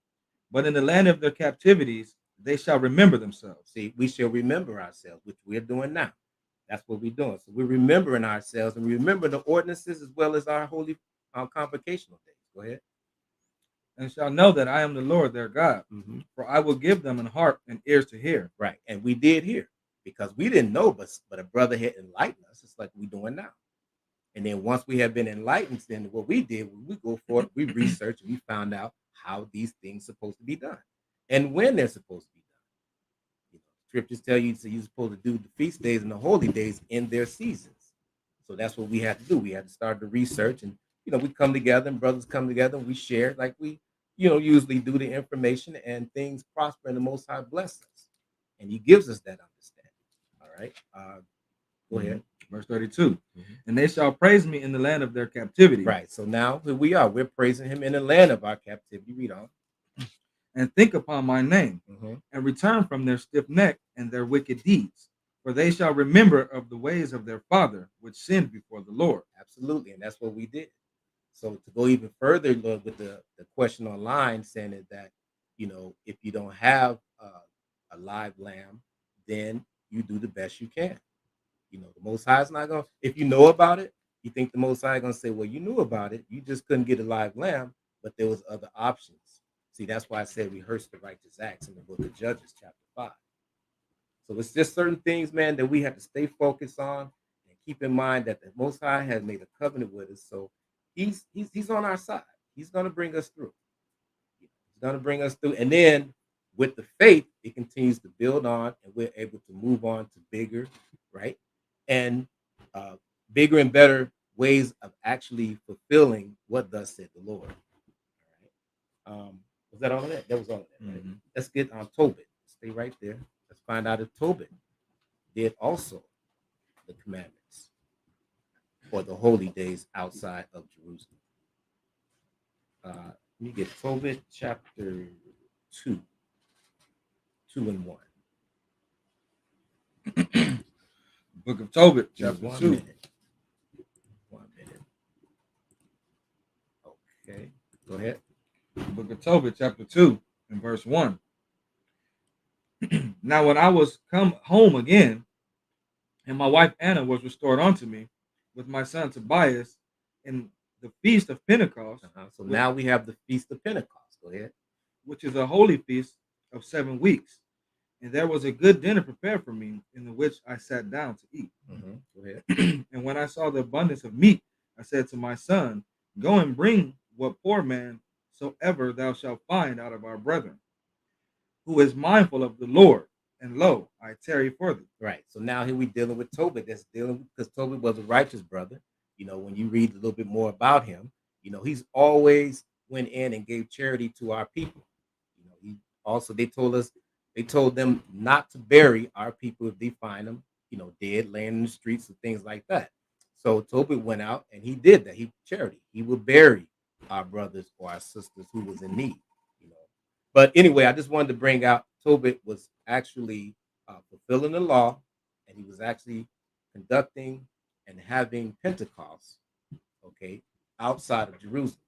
But in the land of their captivities, they shall remember themselves. See, we shall remember ourselves, which we're doing now. That's what we're doing. So we're remembering ourselves and remember the ordinances as well as our holy convocational days. Go ahead. And shall know that I am the Lord their God. Mm-hmm. For I will give them an heart and ears to hear. Right. And we did hear because we didn't know, but a brother had enlightened us. It's like we're doing now. And then once we have been enlightened, then what we did, we go for it, we researched, and we found out how these things are supposed to be done and when they're supposed to be done. You know, scriptures tell you so you're supposed to do the feast days and the holy days in their seasons. So that's what we had to do. We had to start the research, and we come together, and brothers come together, and we share like we usually do the information, and things prosper, and the Most High bless us, and He gives us that understanding. All right, go ahead. Verse 32. And they shall praise me in the land of their captivity. Right. So now here we are. We're praising Him in the land of our captivity. Read on. And think upon my name, and return from their stiff neck and their wicked deeds. For they shall remember of the ways of their father, which sinned before the Lord. Absolutely. And that's what we did. So to go even further, Lord, with the question online saying that, if you don't have a live lamb, then you do the best you can. The Most High is not going to, if you know about it, you think the Most High is going to say, well, you knew about it. You just couldn't get a live lamb, but there was other options. See, that's why I said rehearse the righteous acts in the book of Judges, chapter 5. So it's just certain things, man, that we have to stay focused on and keep in mind that the Most High has made a covenant with us. So he's on our side. He's going to bring us through. He's going to bring us through. And then with the faith, it continues to build on, and we're able to move on to bigger, right? And bigger and better ways of actually fulfilling what thus said the Lord. All right. Was that all of that? That was all of that. Right? Let's get on Tobit. Stay right there. Let's find out if Tobit did also the commandments or the holy days outside of Jerusalem. Let me get Tobit chapter 2 and 1. Book of Tobit, chapter 1 2. minute. 1 minute. Okay, go ahead. Book of Tobit, chapter 2, and verse 1. Now, when I was come home again, and my wife Anna was restored unto me, with my son Tobias, in the feast of Pentecost. So now we have the feast of Pentecost. Go ahead. Which is a holy feast of 7 weeks. And there was a good dinner prepared for me, in the which I sat down to eat. Go ahead. And when I saw the abundance of meat, I said to my son, go and bring what poor man soever thou shalt find out of our brethren, who is mindful of the Lord. And lo, I tarry for thee. Right. So now here we dealing with Tobit. That's dealing because Tobit was a righteous brother. When you read a little bit more about him, he's always went in and gave charity to our people. He also they told them not to bury our people if they find them, dead, laying in the streets and things like that. So Tobit went out and he did that. He charity. He would bury our brothers or our sisters who was in need. But anyway, I just wanted to bring out Tobit was actually fulfilling the law, and he was actually conducting and having Pentecost, okay, outside of Jerusalem.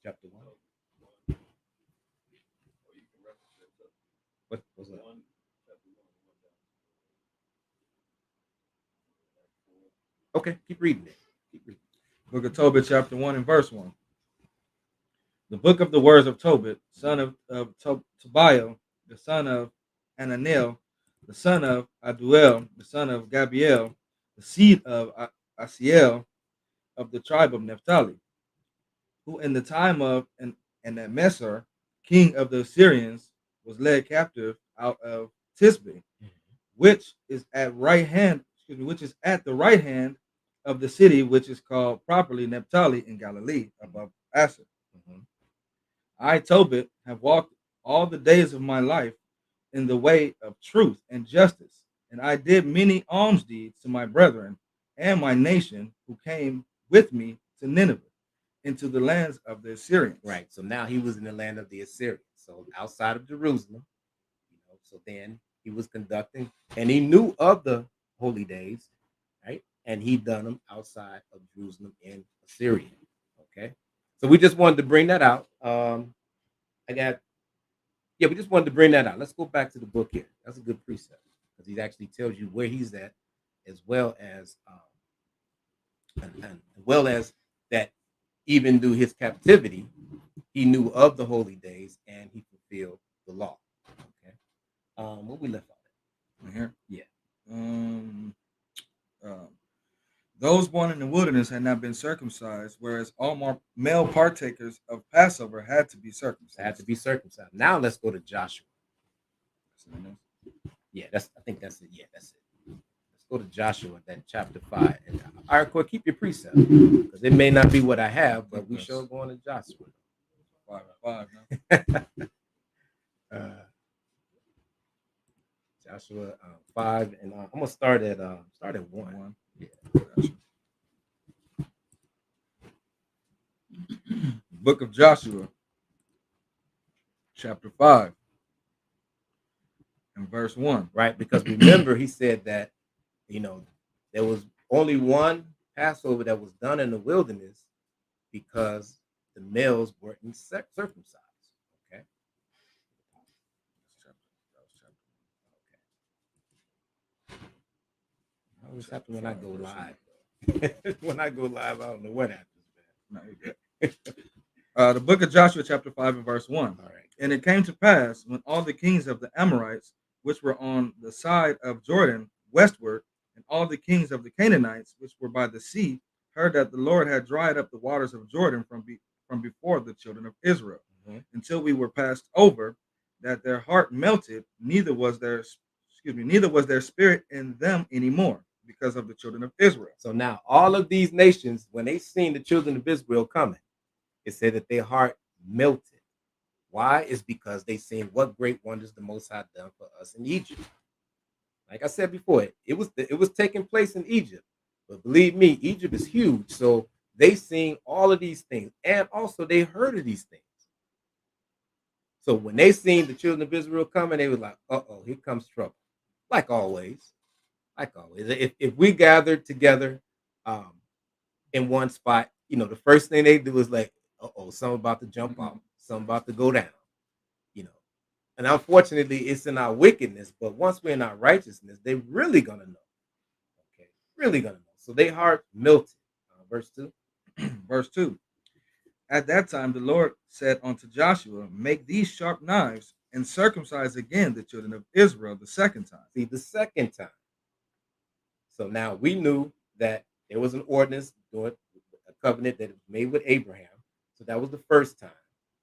Chapter 1. What was that? Okay, keep reading it. Book of Tobit, chapter 1 and verse 1. The book of the words of Tobit, son of Tobiah, the son of Ananiel, the son of Aduel, the son of Gabriel, the seed of Asiel of the tribe of Naphtali, who in the time of Messer, king of the Assyrians, was led captive out of Tisbe, which is at the right hand of the city, which is called properly Naphtali in Galilee, above Asher. I, Tobit, have walked all the days of my life in the way of truth and justice, and I did many alms deeds to my brethren and my nation who came with me to Nineveh, into the lands of the Assyrians. Right. So now he was in the land of the Assyrians. So outside of Jerusalem, so then he was conducting, and he knew of the holy days, right? And he done them outside of Jerusalem in Assyria. Okay. So we just wanted to bring that out. We just wanted to bring that out. Let's go back to the book here. That's a good precept because he actually tells you where he's at, as well as that even through his captivity, he knew of the holy days and he fulfilled the law. Okay. What we left on Right here? Yeah. Those born in the wilderness had not been circumcised, whereas all male partakers of Passover had to be circumcised. Now let's go to Joshua. Yeah, I think that's it. Yeah, that's it. Let's go to Joshua, that chapter 5. And all right, Corey, keep your precept because it may not be what I have, but we sure going to Joshua. 5 now. Joshua 5, and I'm gonna start at 1. Yeah. Book of Joshua, chapter 5, and verse 1. Right, because remember he said that there was only one Passover that was done in the wilderness because the males weren't circumcised. Okay. What always happens when I go live? When I go live, I don't know what happens, man. No, you're good. The book of Joshua, chapter 5, and verse 1. All right. And it came to pass when all the kings of the Amorites, which were on the side of Jordan westward, and all the kings of the Canaanites, which were by the sea, heard that the Lord had dried up the waters of Jordan from before the children of Israel, until we were passed over, that their heart melted, neither was their spirit in them anymore, because of the children of Israel. So now all of these nations, when they seen the children of Israel coming, it said that their heart melted. Why? It's because they seen what great wonders the Most High done for us in Egypt. Like I said before, it was taking place in Egypt. But believe me, Egypt is huge. So they seen all of these things. And also they heard of these things. So when they seen the children of Israel coming, they were like, uh-oh, here comes trouble. Like always. If we gathered together in one spot, the first thing they do is like, uh-oh, something about to jump off, something about to go down, And unfortunately, it's in our wickedness, but once we're in our righteousness, they're really going to know. Okay, really going to know. So their heart melted. Verse 2. Verse 2. At that time, the Lord said unto Joshua, make these sharp knives and circumcise again the children of Israel the second time. See, the second time. So now we knew that there was an ordinance, doing a covenant that was made with Abraham. So that was the first time.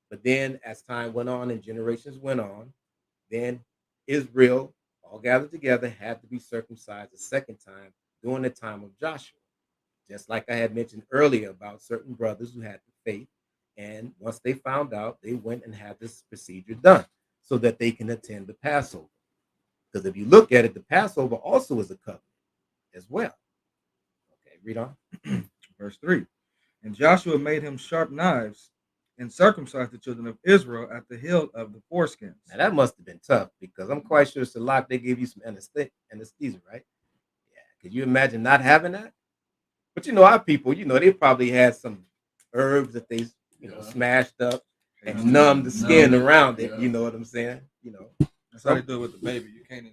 But then as time went on and generations went on, then Israel, all gathered together, had to be circumcised a second time during the time of Joshua. Just like I had mentioned earlier about certain brothers who had the faith. And once they found out, they went and had this procedure done so that they can attend the Passover. Because if you look at it, the Passover also is a covenant as well. Okay, read on. Verse 3. And Joshua made him sharp knives and circumcised the children of Israel at the hill of the foreskins. Now that must have been tough because I'm quite sure Salak, they gave you some anesthesia, right? Yeah. Could you imagine not having that? But our people, they probably had some herbs that they, smashed up and numbed the skin around it. You know what I'm saying? That's how they do it with the baby. You can't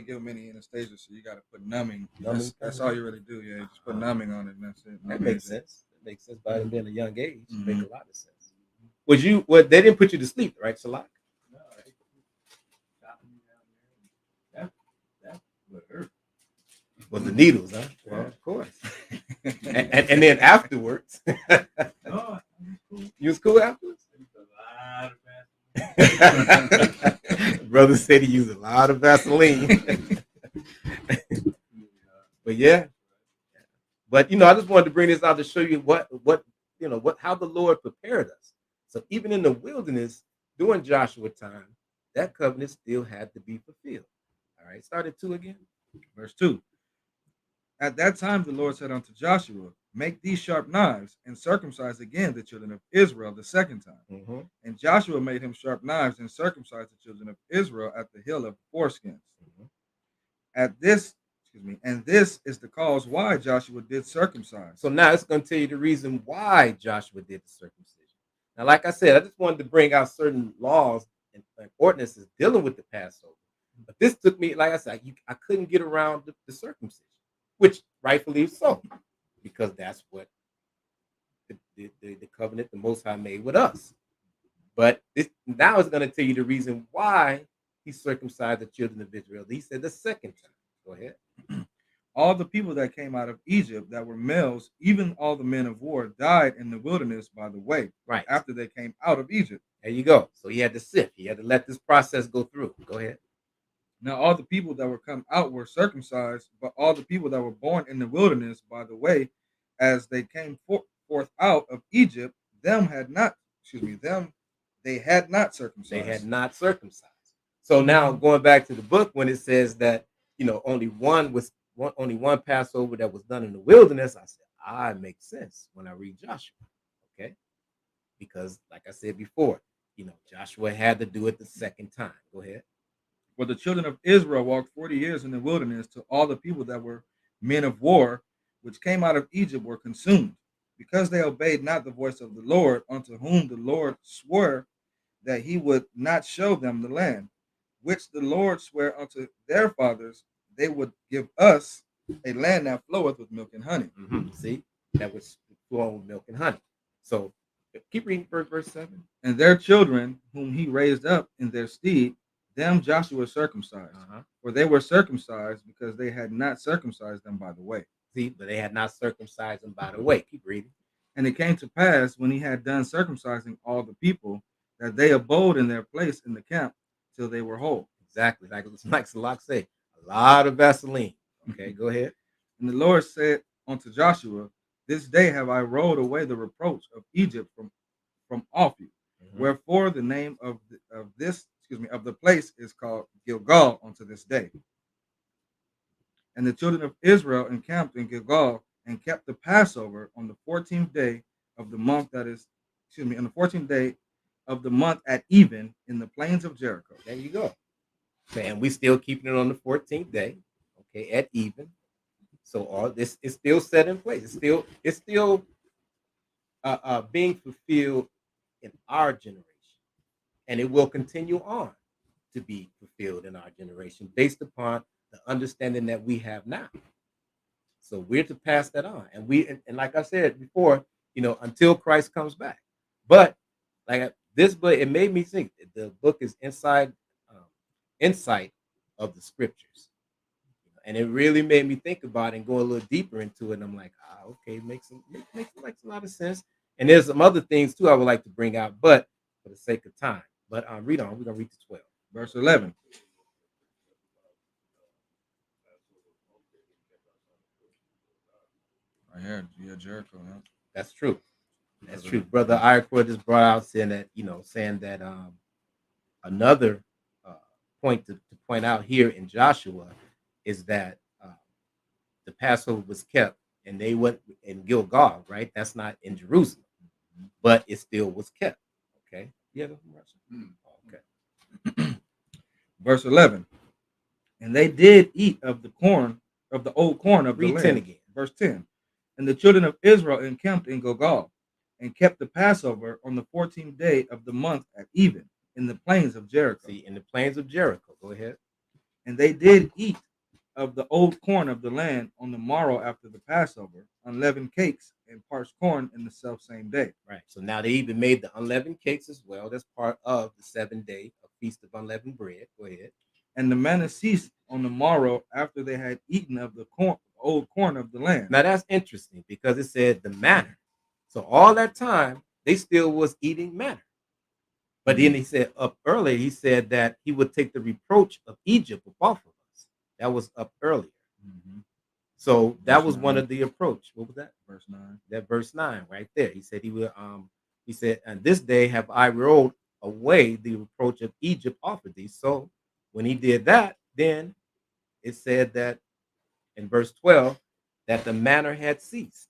give them any anesthesia, so you got to put numbing. That's all you really do. Yeah, just put numbing on it, and that's it. That makes sense. That makes sense. By them being a young age, it makes a lot of sense. They didn't put you to sleep, right, Salak? No, they shot me down there. That would hurt. Was the needles, huh? Well, of course. and then afterwards, No, cool. you was cool afterwards. A lot of Vaseline. Brother said he used a lot of Vaseline. But yeah. But I just wanted to bring this out to show you what how the Lord prepared us. So even in the wilderness during Joshua time, that covenant still had to be fulfilled. All right, start at 2 again. Verse 2. At that time the Lord said unto Joshua, make these sharp knives, and circumcise again the children of Israel the second time. Mm-hmm. And Joshua made him sharp knives, and circumcised the children of Israel at the hill of foreskins. Mm-hmm. And this is the cause why Joshua did circumcise. So now it's going to tell you the reason why Joshua did the circumcision. Now, like I said, I just wanted to bring out certain laws and ordinances dealing with the Passover. But this took me, like I said, I couldn't get around the circumcision, which rightfully so, because that's what the covenant the Most High made with us. But now it's going to tell you the reason why he circumcised the children of Israel. He said the second time. Go ahead. All the people that came out of Egypt that were males, even all the men of war, died in the wilderness by the way, right after they came out of Egypt. There you go. So he had to sift. He had to let this process go through. Go ahead. Now all the people that were come out were circumcised, but all the people that were born in the wilderness by the way, as they came forth out of Egypt, they had not circumcised. They had not circumcised. So now going back to the book, when it says that only one Passover that was done in the wilderness, I said, it makes sense when I read Joshua. Okay, because like I said before, Joshua had to do it the second time. Go ahead. For the children of Israel walked 40 years in the wilderness, till all the people that were men of war, which came out of Egypt, were consumed, because they obeyed not the voice of the Lord, unto whom the Lord swore that he would not show them the land, which the Lord sware unto their fathers, they would give us a land that floweth with milk and honey. Mm-hmm. See, that was flowing with milk and honey. So keep reading verse 7. And their children, whom he raised up in their stead, them Joshua circumcised. For they were circumcised because they had not circumcised them by the way. See, but they had not circumcised them by the way. Keep reading. And it came to pass, when he had done circumcising all the people, that they abode in their place in the camp till they were whole. Exactly. Like Salak said, a lot of Vaseline. Okay, go ahead. And the Lord said unto Joshua, this day have I rolled away the reproach of Egypt from off you. Mm-hmm. Wherefore the name of the place is called Gilgal unto this day. And the children of Israel encamped in Gilgal, and kept the Passover on the 14th day of the month on the 14th day of the month at even, in the plains of Jericho. There you go. Okay, and we still keeping it on the 14th day, okay, at even. So all this is still set in place. It's still being fulfilled in our generation, and it will continue on to be fulfilled in our generation based upon the understanding that we have now. So we're to pass that on, and like I said before, until Christ comes back. But like this book, it made me think. The book is insight of the scriptures, and it really made me think about it and go a little deeper into it. And I'm like, okay, it makes a lot of sense. And there's some other things too I would like to bring out, but for the sake of time. But read on. We're gonna read to 12, verse 11. I heard Jericho. Huh? That's true. That's true. Brother Iroquois just brought out saying that another point to point out here in Joshua is that the Passover was kept, and they went in Gilgal, right? That's not in Jerusalem, but it still was kept. Okay. Yeah. Okay. Verse 11. And they did eat of the corn, of the old corn of the land. 10 again. Verse 10. And the children of Israel encamped in Gilgal, and kept the Passover on the 14th day of the month at even, in the plains of Jericho. See, in the plains of Jericho. Go ahead. And they did eat of the old corn of the land on the morrow after the Passover, unleavened cakes and parched corn in the self same day. Right. So now they even made the unleavened cakes as well. That's part of the 7-day feast of unleavened bread. Go ahead. And the manna ceased on the morrow after they had eaten of the old corn of the land. Now that's interesting because it said the manna. So all that time they still was eating manna. But then he said up earlier, he said that he would take the reproach of Egypt off of us. That was up earlier. So that Verse was one 9. of the approach. What was that? Verse 9. That verse 9 right there. He said he will he said, and this day have I rolled away the reproach of Egypt off of thee. So when he did that, then it said that in verse 12 that the manna had ceased.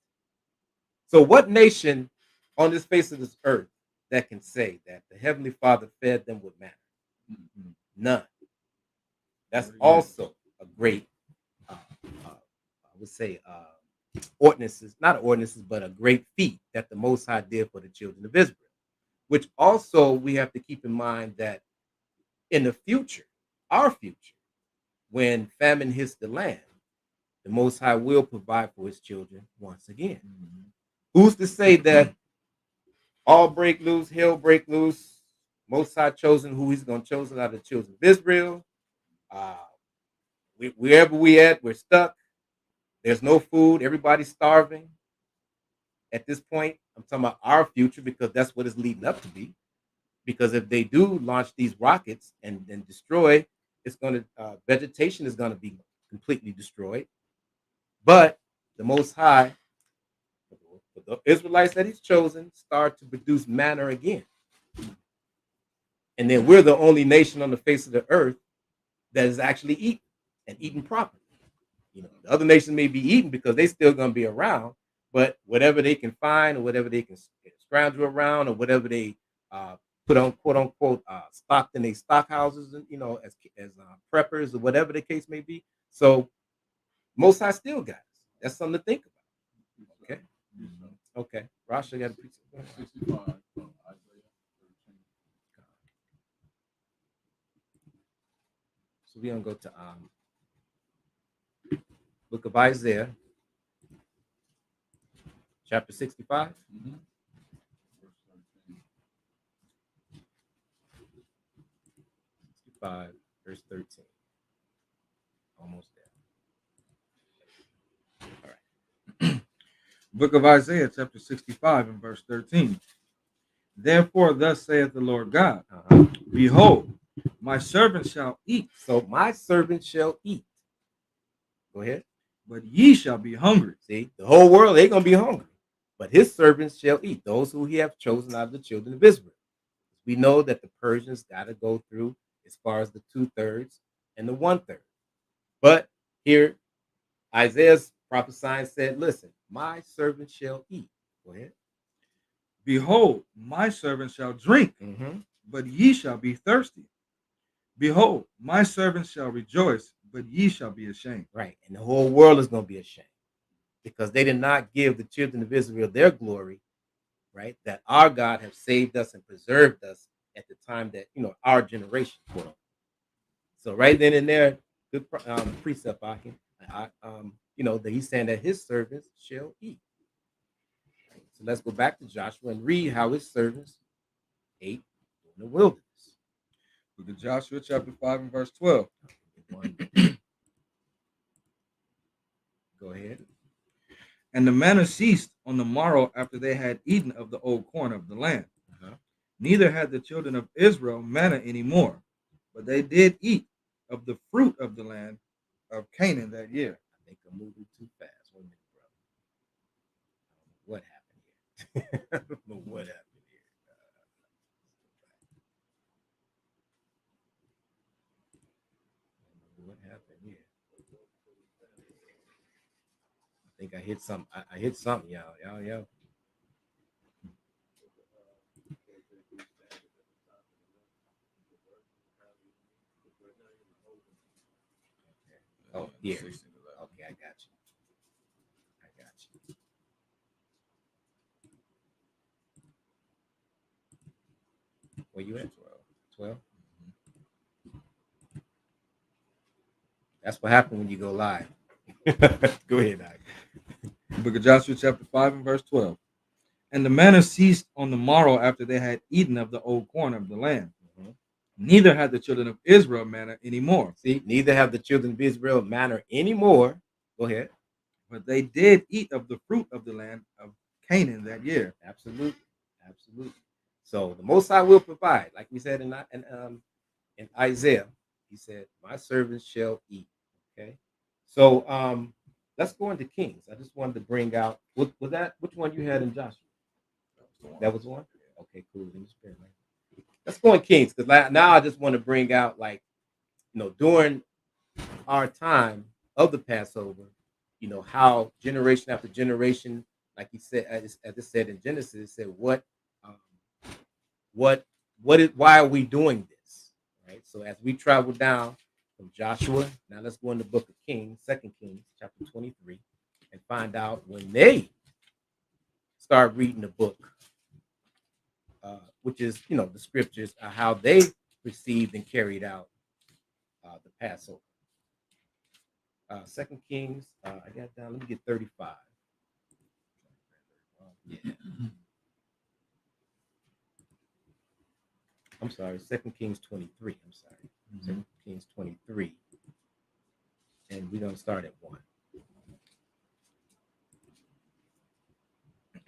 So what nation on this face of this earth that can say that the Heavenly Father fed them with manna? None. That's also a great, I would say, ordinances, not ordinances, but a great feat that the Most High did for the children of Israel. Which also we have to keep in mind that in the future, our future, when famine hits the land, the Most High will provide for his children once again. Who's to say that all break loose, hell break loose, Most High chosen who he's going to chosen out of the children of Israel? Wherever we at, we're stuck. There's no food. Everybody's starving. At this point, I'm talking about our future because that's what it's leading up to be. Because if they do launch these rockets and destroy, it's going to vegetation is going to be completely destroyed. But the Most High, the Israelites that he's chosen, start to produce manna again. And then we're the only nation on the face of the earth that is actually eating and eating properly. You know, the other nations may be eating because they're still going to be around, but whatever they can find or whatever they can scrounge around or whatever they put on quote unquote stocked in their stock houses, you know, as preppers or whatever the case may be. So Most High still got us. That's something to think about. Okay. Okay. Rasha got a piece of 65 from Isaiah 13. So we're gonna go to book of Isaiah, chapter 65. Verse 13. 65, verse 13. Almost there. All right. Book of Isaiah, chapter 65, and verse 13. Therefore, thus saith the Lord God, Behold, my servant shall eat. So my servant shall eat. Go ahead. But ye shall be hungry. See, the whole world, they're going to be hungry. But his servants shall eat, those who he have chosen out of the children of Israel. We know that the Persians got to go through as far as the 2/3 and the 1/3. But here, Isaiah's prophesying said, listen, my servant shall eat. Go ahead. Behold, my servant shall drink, but ye shall be thirsty. Behold, my servant shall rejoice, but ye shall be ashamed. Right. And the whole world is going to be ashamed because they did not give the children of Israel their glory, right? That our God have saved us and preserved us at the time that, you know, our generation. So right then and there, good precept, you know, that he's saying that his servants shall eat. Right. So let's go back to Joshua and read how his servants ate in the wilderness. Book of Joshua, chapter 5, and verse 12. Go ahead. And the manna ceased on the morrow after they had eaten of the old corn of the land. Neither had the children of Israel manna any more, but they did eat of the fruit of the land of Canaan that year. I think I'm moving too fast. 1 minute, brother. What happened here? I don't know what happened here. What happened here? I think I hit something. I hit something, y'all. Oh, yeah. Okay, I got you. Where you at? 12? That's what happened when you go live. Go ahead, Ike. Book of Joshua, chapter 5, and verse 12. And the manna ceased on the morrow after they had eaten of the old corn of the land. Neither had the children of Israel manna anymore, See, neither have the children of Israel manner anymore. Go ahead. but they did eat of the fruit of the land of Canaan that year. Absolutely. Absolutely. So the Most High will provide, like we said in Isaiah. He said, "My servants shall eat." Okay. So let's go into Kings. I just wanted to bring out what was that? Which one you had in Joshua? That was one. Okay, cool. In the spirit, right? Let's go in Kings because now I just want to bring out during our time of the Passover, how generation after generation, like he said, as it said in Genesis, said um, what why are we doing this, right? So as we travel down from Joshua, now let's go in the book of Kings, 2 Kings, chapter 23, and find out when they start reading the book, which is the scriptures, how they received and carried out the Passover. 2 Kings, I got down. Let me get 35. Yeah. I'm sorry, 2 Kings 23. I'm sorry, 2 Kings 23, and we're gonna start at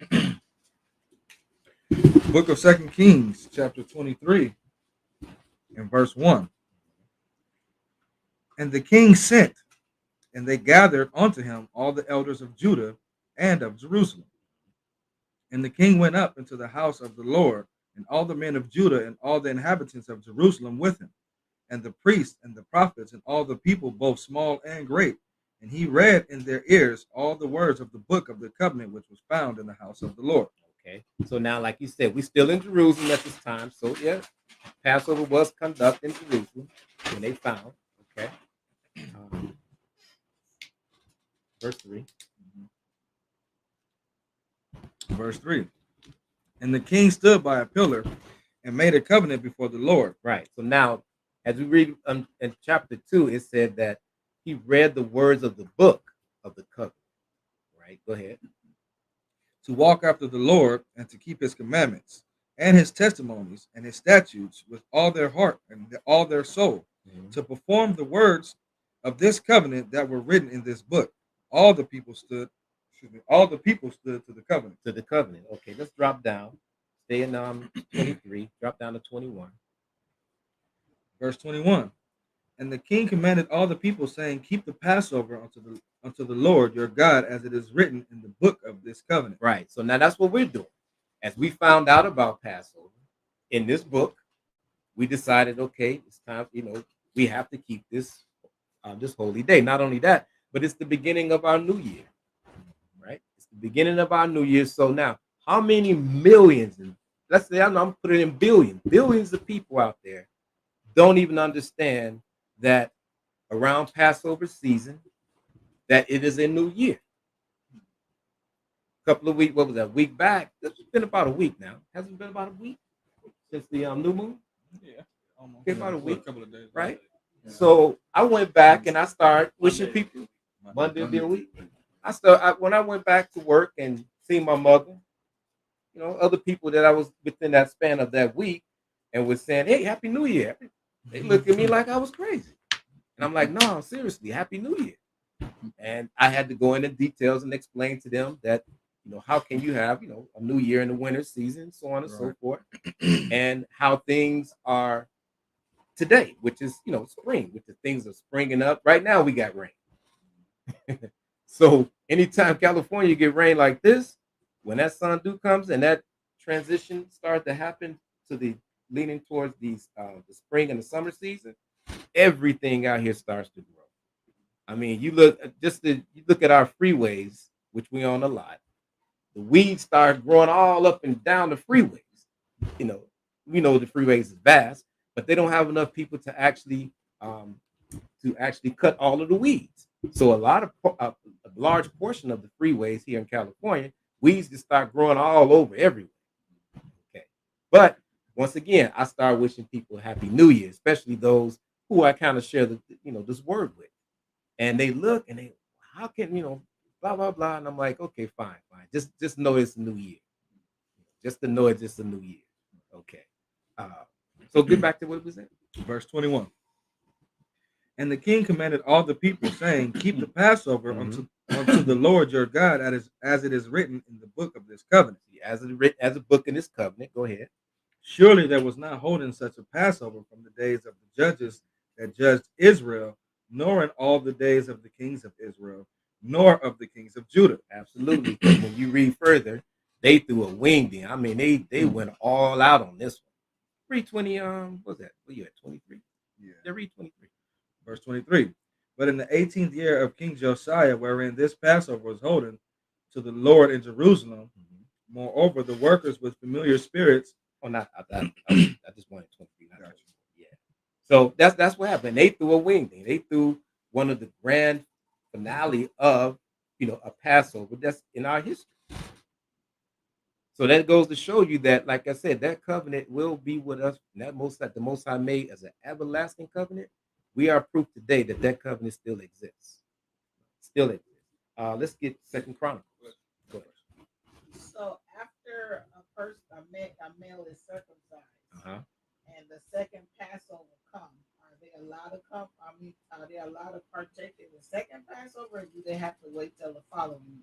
1. Book of 2 Kings, chapter 23, and verse 1. And the king sent, and they gathered unto him all the elders of Judah and of Jerusalem. And the king went up into the house of the Lord, and all the men of Judah and all the inhabitants of Jerusalem with him, and the priests and the prophets and all the people, both small and great. And he read in their ears all the words of the book of the covenant which was found in the house of the Lord. Okay, so now, like you said, we're still in Jerusalem at this time. So yeah, Passover was conducted in Jerusalem when they found. Okay, verse 3. Verse 3. And the king stood by a pillar and made a covenant before the Lord. Right. So now, as we read in chapter 2, it said that he read the words of the book of the covenant. Right. Go ahead. To walk after the Lord and to keep his commandments and his testimonies and his statutes with all their heart and all their soul, to perform the words of this covenant that were written in this book. All the people stood to the covenant. To the covenant. Okay, let's drop down. Stay in 23. Drop down to 21. Verse 21. And the king commanded all the people, saying, keep the Passover unto the Lord your God, as it is written in the book of this covenant. Right. So now that's what we're doing. As we found out about Passover in this book, we decided, okay, it's time, we have to keep this holy day. Not only that, but it's the beginning of our new year. Right? It's the beginning of our new year. So now, how many millions, and let's say I'm putting in billions of people out there don't even understand that around Passover season, that it is a new year. A couple of weeks, what was that? Week back? It's been about a week now. Hasn't it been about a week since the new moon? Yeah, almost. Been about a week, a couple of days, right? Yeah. So I went back and I started wishing people Monday be a week. When I went back to work and seen my mother, other people that I was within that span of that week, and was saying, "Hey, Happy New Year." They looked at me like I was crazy, and I'm like, "No, seriously, Happy New Year." And I had to go into details and explain to them that, how can you have, a new year in the winter season, so on and so forth, and how things are today, which is, spring, which the things are springing up. Right now, we got rain. So anytime California get rain like this, when that sun dew comes and that transition starts to happen to the leaning towards the spring and the summer season, everything out here starts to grow. I mean, you look at our freeways, which we own a lot. The weeds start growing all up and down the freeways. We know the freeways is vast, but they don't have enough people to actually cut all of the weeds. So a large portion of the freeways here in California, weeds just start growing all over everywhere. Okay, but once again, I start wishing people Happy New Year, especially those who I kind of share this word with, and they look and they, how can blah blah blah, and I'm like, okay, fine, just know it's a new year, just to know it's just a new year. Okay, so get back to what was it? Verse 21. And the king commanded all the people, saying, Keep the Passover unto the Lord your God, as it is written in the book of this covenant. As it written as a book in this covenant. Go ahead. Surely there was not holding such a Passover from the days of the judges that judged Israel, nor in all the days of the kings of Israel, nor of the kings of Judah. Absolutely. When you read further, they threw a winged in. I mean, they went all out on this one. 320. What's that? What you at? 23. Yeah. They read 23. Verse 23. But in the 18th year of King Josiah, wherein this Passover was holden to the Lord in Jerusalem, moreover, the workers with familiar spirits. Oh, not I just wanted 23. Not 24. Yeah. So that's what happened. They threw a wing thing. They threw one of the grand finale of a Passover that's in our history. So that goes to show you that, like I said, that covenant will be with us. And that the Most High made as an everlasting covenant. We are proof today that that covenant still exists. Still exists. Let's get Second Chronicles. Go ahead. So after a male is circumcised, and the second Passover comes, are they allowed to come? I mean, are they allowed to partake in the second Passover, or do they have to wait till the following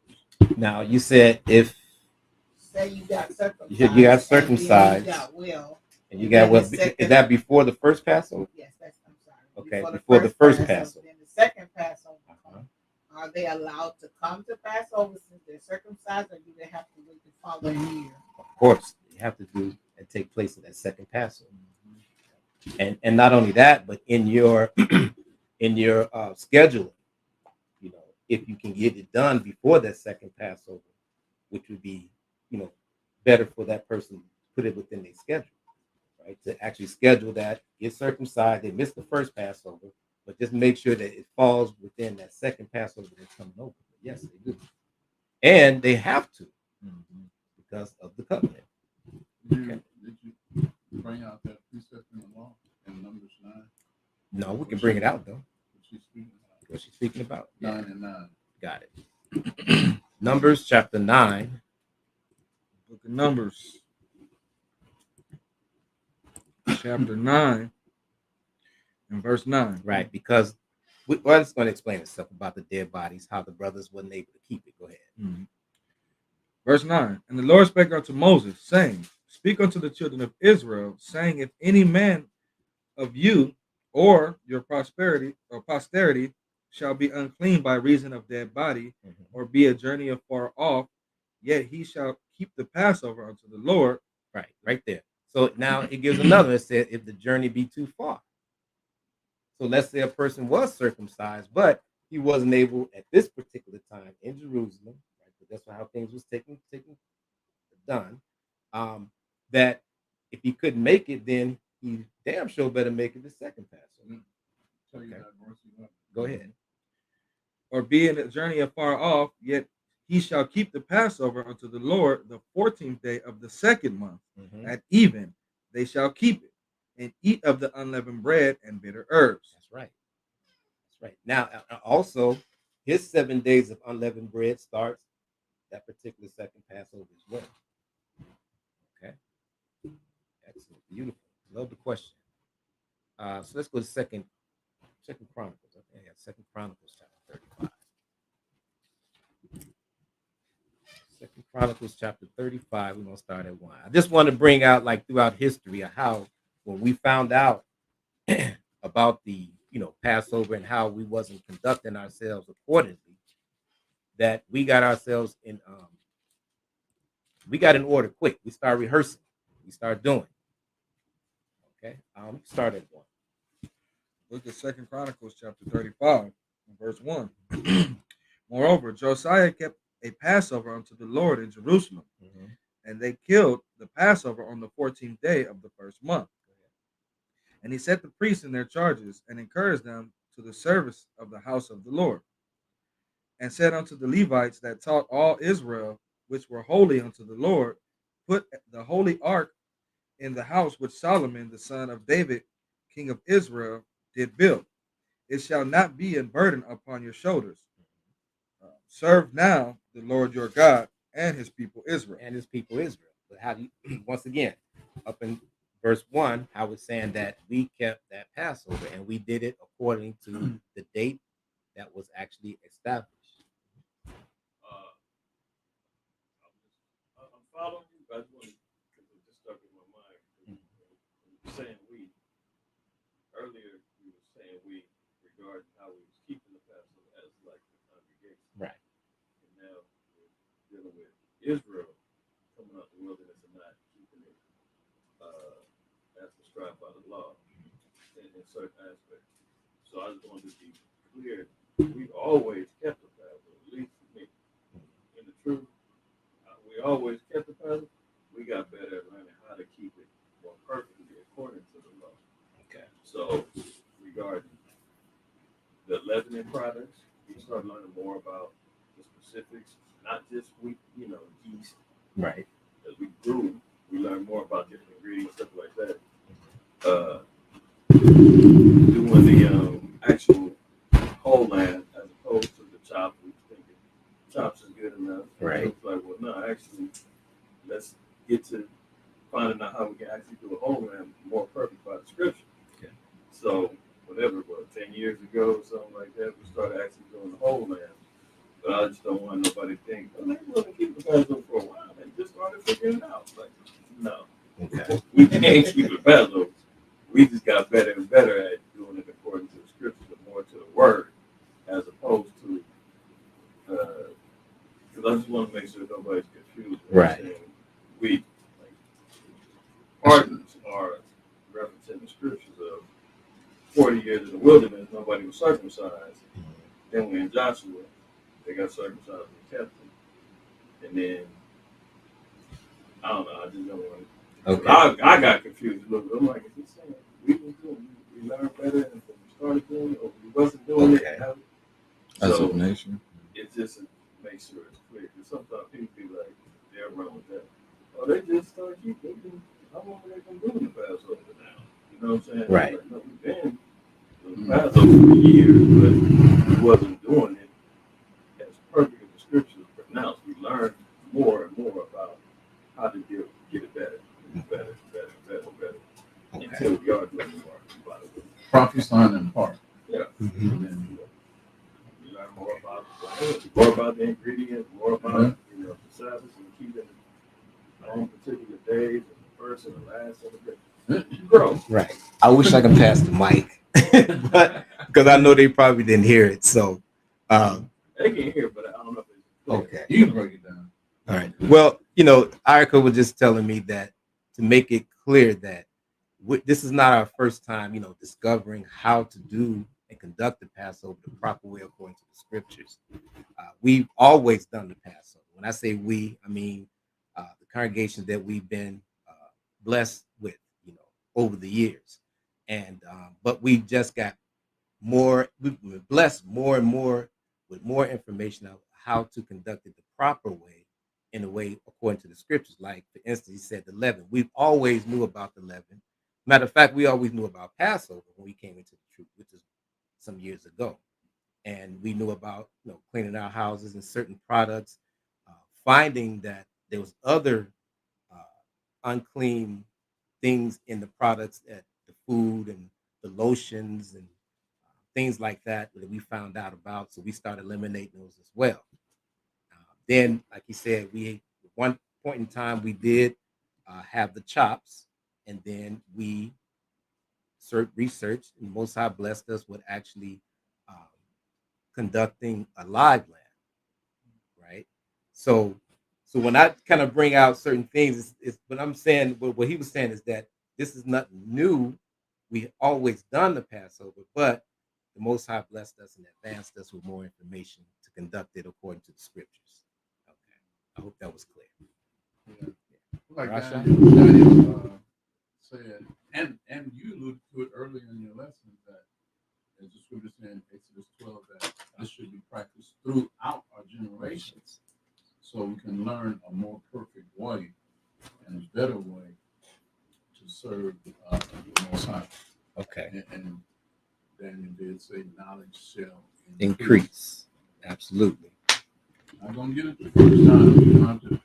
year? Now you said if Say you got circumcised, you got circumcised, and you got well, and you got what? Is that before the first Passover? Yes, that's. I'm sorry. Okay, before the first Passover. Then the second Passover. Are they allowed to come to Passover since they're circumcised, or do they have to wait the following year? Of course, you have to do and take place in that second Passover. And not only that, but in your scheduling, if you can get it done before that second Passover, which would be better for that person to put it within their schedule, right? To actually schedule that, get circumcised. They missed the first Passover, but just make sure that it falls within that second Passover that's coming over. Yes, they do, and they have to because of the covenant. Did you bring out that precept in the law in Numbers 9? No, we can bring it out though. What she's speaking about? 9 and 9. Got it. Numbers chapter 9. Book of Numbers, chapter 9, and verse 9. Right, because well, it's going to explain itself about the dead bodies, how the brothers wasn't able to keep it. Go ahead. Verse 9. And the Lord spake unto Moses, saying, Speak unto the children of Israel, saying, If any man of you or your posterity shall be unclean by reason of dead body, or be a journey afar off, yet he shall keep the Passover unto the Lord. Right there. So now it gives another. It said, if the journey be too far. So let's say a person was circumcised, but he wasn't able at this particular time in Jerusalem, right? But that's how things was taken done. That if he couldn't make it, then he damn sure better make it the second Passover. Okay. Go ahead. Or be in a journey afar off, yet he shall keep the Passover unto the Lord the 14th day of the second month. At even they shall keep it, and eat of the unleavened bread and bitter herbs. That's right. Now, also, his 7 days of unleavened bread starts that particular second Passover as well. Okay. Excellent. Beautiful. Love the question. So let's go to Second Chronicles. Okay, Second Chronicles chapter 35. Second Chronicles chapter 35. We're gonna start at 1. I just want to bring out, like, throughout history of how when we found out about the Passover and how we wasn't conducting ourselves accordingly, that we got ourselves in we got in order quick. We start rehearsing. We start doing. Okay. Start at 1. Look at Second Chronicles chapter 35, verse 1. Moreover, Josiah kept a Passover unto the Lord in Jerusalem, and they killed the Passover on the 14th day of the first month. And he set the priests in their charges, and encouraged them to the service of the house of the Lord, and said unto the Levites that taught all Israel, which were holy unto the Lord, Put the holy ark in the house which Solomon the son of David, king of Israel, did build. It shall not be a burden upon your shoulders. Serve now the Lord your God and his people Israel. But how do you once again, up in verse 1, how it's saying that we kept that Passover and we did it according to the date that was actually established. I'm following you, but I just want to, because it just stuck in my mind. When you were saying we, earlier we were saying we regarding how we was keeping the Passover as like the congregation. Right. And now we're dealing with Israel coming out the wilderness and not keeping it as prescribed by the law in certain aspects. So I just wanted to be clear. We always kept the Passover, at least for me. In the truth, we always kept the Passover. We got better at learning how to keep it more perfectly according to the law. Okay. So regarding the leavening products, we started learning more about the specifics, not just wheat, yeast. Right. As we grew, we learned more about different ingredients, stuff like that. Doing the actual whole lamb as opposed to the chop. We thinking chops is good enough. Right. So it's like, well, no, actually, let's get to finding out how we can actually do a whole lamb more perfect by the scripture. Okay. So whatever it was, 10 years ago or something like that, we started actually doing the whole lamb. But I just don't want nobody to think, oh, they want to keep the Passover for a while and just started figuring it out. Like, no. Okay. We didn't keep the Passover. We just got better and better at doing it according to the scriptures and more to the word, as opposed to, because I just want to make sure nobody's confused. Right. We, like, pardons are referencing the scriptures of 40 years in the wilderness, nobody was circumcised. Then when in Joshua, they got circumcised and kept them. And then, I don't know, I just don't want to. Okay. I got confused a little bit. I'm like, is he saying we learned better and we started doing it, or we wasn't doing it? As So a nation. it's just to make sure it's clear. Because sometimes people be like, they're wrong with that. Oh, they just start keeping. How long have they been doing the Passover now? You know what I'm saying? Right. Like, no, we've been doing the Passover for years, but we wasn't doing it as perfect as the scriptures pronounced. We learned more and more about how to get it better. Better. Okay. Until we are doing more. Prophesying in part. Yeah. Mm-hmm. And then we learn more about the ingredients, more about the Sabbath and keeping on particular days and the first and the last of the day. Grow. Right. I wish I could pass the mic, but because I know they probably didn't hear it. So, They can hear, but I don't know if it's clear. okay. You can break it down. All right. Well, Erica was just telling me that to make it clear that this is not our first time, discovering how to do and conduct the Passover the proper way according to the scriptures. We've always done the Passover. When I say we, I mean the congregations that we've been blessed with, over the years. And but we just got more. We've been blessed more and more with more information of how to conduct it the proper way, in a way according to the scriptures. Like, for instance, he said the leaven. We've always knew about the leaven. Matter of fact, we always knew about Passover when we came into the truth, which is some years ago. And we knew about cleaning our houses and certain products, finding that there was other unclean things in the products, that the food and the lotions and things like that we found out about. So we started eliminating those as well. Then, like he said, at one point in time we did have the chops, and then we researched, and the Most High blessed us with actually conducting a live lamb, right? So when I kind of bring out certain things, it's what I'm saying. What he was saying is that this is nothing new. We always done the Passover, but the Most High blessed us and advanced us with more information to conduct it according to the scriptures. Okay, I hope that was clear. Yeah. Like Rasha? Daniel said, and you alluded to it earlier in your lesson, that as the scripture said in Exodus 12, that this should be practiced throughout our generations, so we can learn a more perfect way and a better way to serve the Most High. Okay. And Daniel did say, knowledge shall Increase. Absolutely. I'm gonna get it the first time. You have to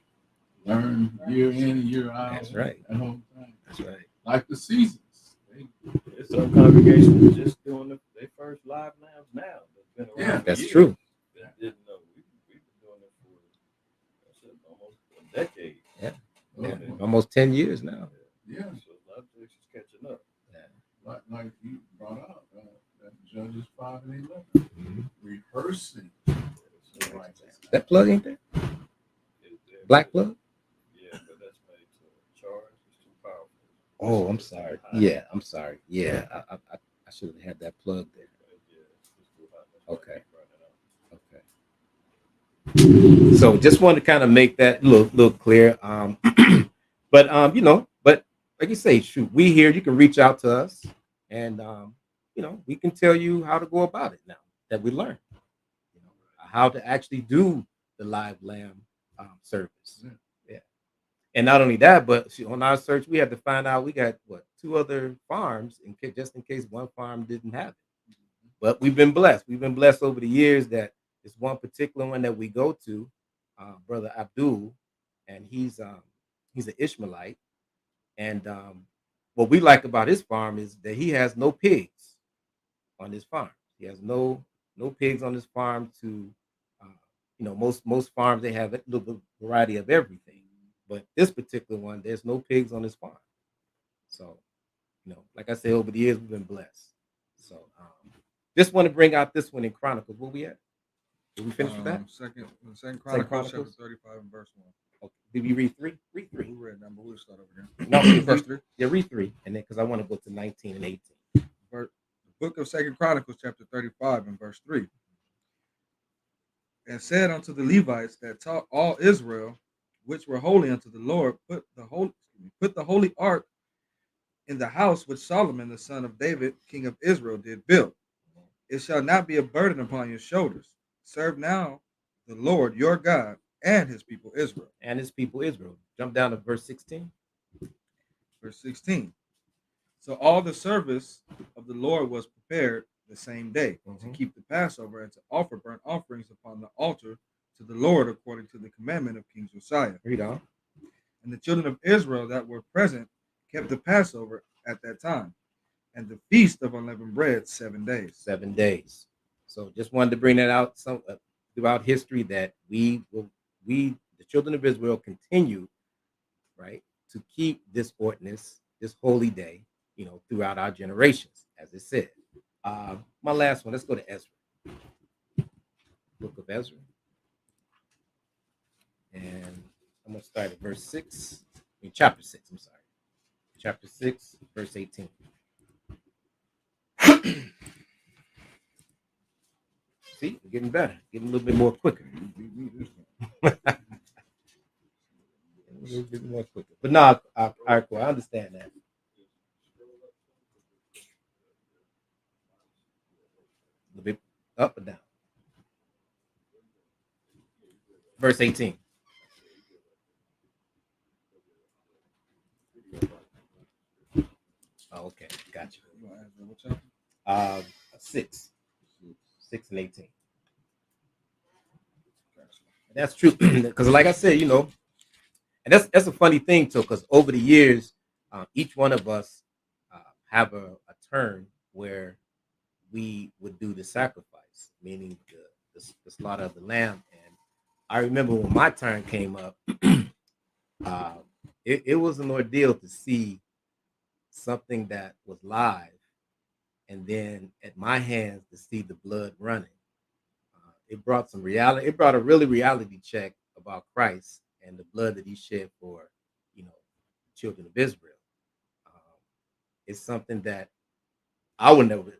learn year in, year out. That's right. That whole thing. That's right. like the seasons. There's some congregations just doing their first live lambs now. That's been around for That's years. true. That didn't know. We've been doing it for almost a decade. Yeah. Almost 10 years now. Yeah, So a lot of churches catching up. like you brought up that Judges 5 and 11, Mm-hmm. rehearsing the righteousness. That plug ain't there? Black plug? Yeah, but that's made to charge. It's too powerful. Oh, I'm sorry. Yeah, I'm sorry. Yeah, I should have had that plug there. Yeah, it's too hot. That's why Okay. it's running out. Okay. So just wanted to kind of make that little clear. But but like you say, shoot, we here. You can reach out to us, and we can tell you how to go about it now that we learned. How to actually do the live lamb service. Yeah. And not only that, but on our search, we had to find out we got 2 other farms just in case one farm didn't have it. But we've been blessed. We've been blessed over the years that this one particular one that we go to, Brother Abdul, and he's an Ishmaelite. And what we like about his farm is that he has no pigs on his farm. He has no pigs on his farm. To most farms, they have a little variety of everything, but this particular one, there's no pigs on his farm. So like I said, over the years we've been blessed. So just want to bring out this one in Chronicles. Where we at? Did we finish with that? Second Chronicles chapter 35 and verse 1. Okay. Did we read 3? Read 3. Who read number? We'll start over here. No, Verse 3. Yeah, read 3, and then because I want to go to 19 and 18. The book of Second Chronicles chapter 35 and verse 3. And said unto the Levites that taught all Israel, which were holy unto the Lord, put the holy ark in the house which Solomon the son of David, king of Israel, did build. It shall not be a burden upon your shoulders. Serve now the Lord your God and his people Israel. And his people Israel. Jump down to verse 16. Verse 16. So all the service of the Lord was prepared the same day to keep the Passover and to offer burnt offerings upon the altar to the Lord according to the commandment of King Josiah. Read on. And the children of Israel that were present kept the Passover at that time, and the feast of unleavened bread 7 days. 7 days. So just wanted to bring that out throughout history that the children of Israel continue, right, to keep this ordinance, this holy day, throughout our generations, as it said. My last one, let's go to Ezra. Book of Ezra. And I'm going to start at verse 6. Chapter 6, I'm sorry. Chapter 6, verse 18. See, we're getting better. Getting a little bit more quicker. A little bit more quicker. But no, all right, cool. I understand that. A little bit up or down. Verse 18. Oh, okay, gotcha. 6 and 18. That's true, because like I said, and that's a funny thing too, because over the years, each one of us have a turn where we would do the sacrifice, meaning the slaughter of the lamb. And I remember when my turn came up, it was an ordeal to see something that was live, and then at my hands to see the blood running. It brought some reality. It brought a really reality check about Christ and the blood that he shed for, the children of Israel. It's something that I would never,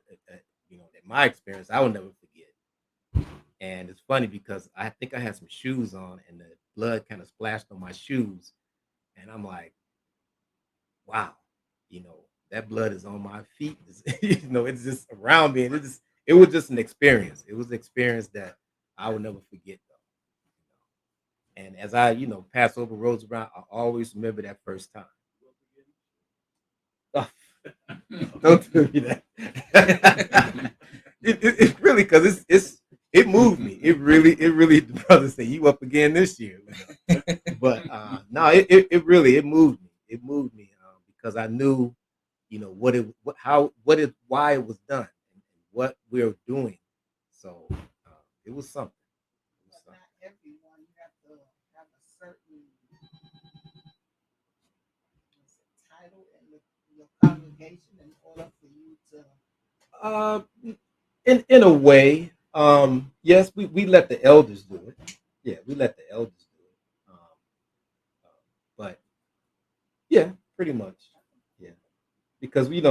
in my experience, I would never forget. And it's funny because I think I had some shoes on and the blood kind of splashed on my shoes. And I'm like, wow, that blood is on my feet. It's just around me. And it was just an experience. It was an experience that I will never forget, though. And as I, Passover rolls around, I always remember that first time. Oh, don't do me that. It really, because it moved me. It really, the brother said, "You up again this year?" But no, it really moved me. It moved me because I knew why it was done, and what we're doing. So it was something. But not everyone. You have to have a certain title in your congregation in order for you to. Uh, in a way, yes, we let the elders do it. Yeah, we let the elders do it. But yeah, pretty much. Yeah, because you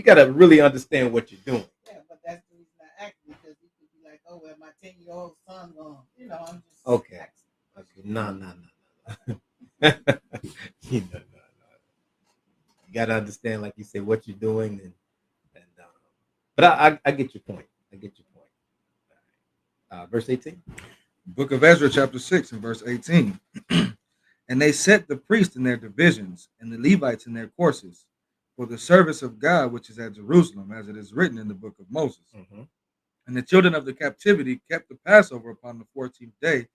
got to really understand what you're doing. Yeah, but that's the reason I asked because you could be like, oh, well, my 10-year-old son gone. I'm just Okay. asking. Okay. No. You know, no. You got to understand, like you say, what you're doing, and but I get your point. I get your point. Verse 18. Book of Ezra, chapter 6, and verse 18. And they set the priests in their divisions, and the Levites in their courses, for the service of God which is at Jerusalem, as it is written in the book of Moses. Mm-hmm. And the children of the captivity kept the Passover upon the 14th day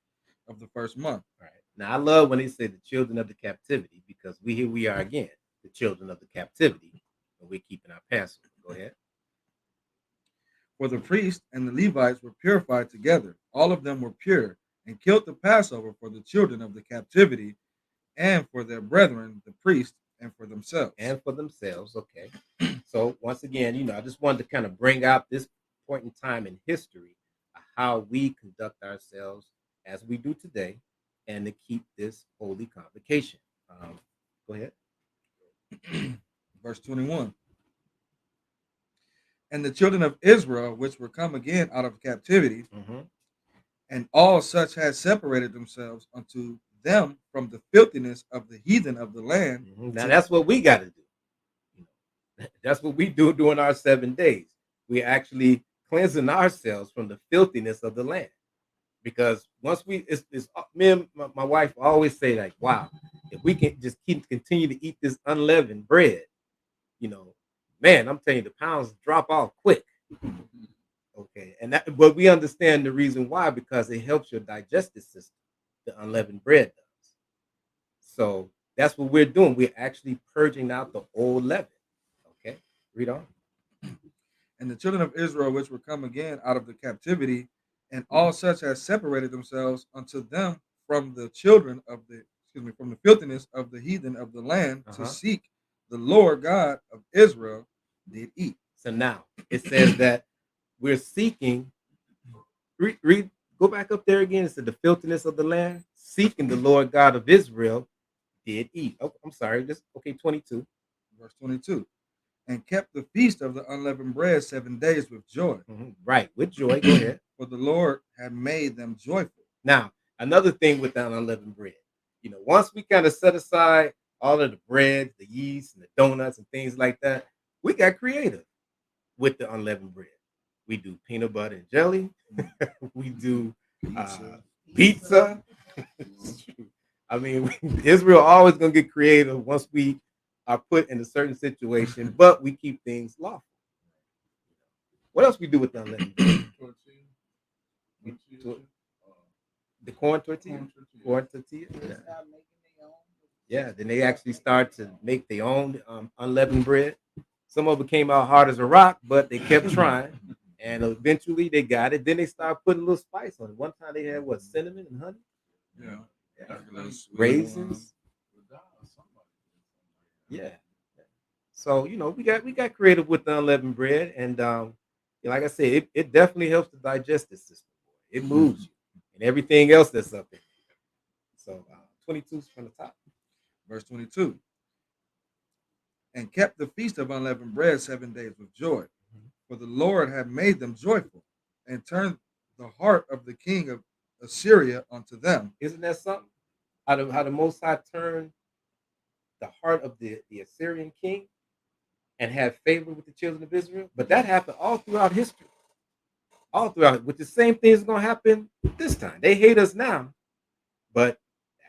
of the first month. Right. Now I love when they say the children of the captivity, because here we are again, the children of the captivity, and we're keeping our Passover. Go ahead. For the priests and the Levites were purified together. All of them were pure, and killed the Passover for the children of the captivity, and for their brethren, the priests, and for themselves. Okay. So once again, I just wanted to kind of bring out this point in time in history of how we conduct ourselves as we do today, and to keep this holy convocation. Go ahead. Verse 21. And the children of Israel, which were come again out of captivity, Mm-hmm. and all such had separated themselves unto them from the filthiness of the heathen of the land. Mm-hmm. Now that's what we got to do. That's what we do during our 7 days. We're actually cleansing ourselves from the filthiness of the land. Because once it's me and my wife always say, like, wow, if we can just continue to eat this unleavened bread, man, I'm telling you, the pounds drop off quick. Okay, but we understand the reason why, because it helps your digestive system. The unleavened bread does. So that's what we're doing. We're actually purging out the old leaven. Okay, read on. And the children of Israel, which were come again out of the captivity, and all such as separated themselves unto them from the children of from the filthiness of the heathen of the land, to seek the Lord God of Israel, did eat. So now it says that we're seeking. Read. Go back up there again. It said the filthiness of the land, seeking the Lord God of Israel, did eat. Oh, I'm sorry. 22. Verse 22. And kept the feast of the unleavened bread 7 days with joy. Mm-hmm. Right, with joy. Go ahead. For the Lord had made them joyful. Now, another thing with that unleavened bread, once we kind of set aside all of the bread, the yeast, and the donuts and things like that, we got creative with the unleavened bread. We do peanut butter and jelly. We do pizza. I mean, Israel always gonna get creative once we are put in a certain situation, but we keep things lawful. What else we do with the unleavened bread? The corn tortilla. Corn tortilla. Yeah. Then they actually start to make their own unleavened bread. Some of it came out hard as a rock, but they kept trying, and eventually they got it. Then they started putting a little spice on it. One time they had cinnamon and honey. Yeah. Raisins. Yeah. So we got creative with the unleavened bread, and like I said, it definitely helps the digestive system. It moves you, and everything else that's up there. So 22 from the top. Verse 22. And kept the feast of unleavened bread 7 days with joy, for the Lord had made them joyful, and turned the heart of the king of Assyria unto them. Isn't that something? How the Most High turned the heart of the Assyrian king and had favor with the children of Israel? But that happened all throughout history. All throughout, with the same thing is going to happen this time. They hate us now, but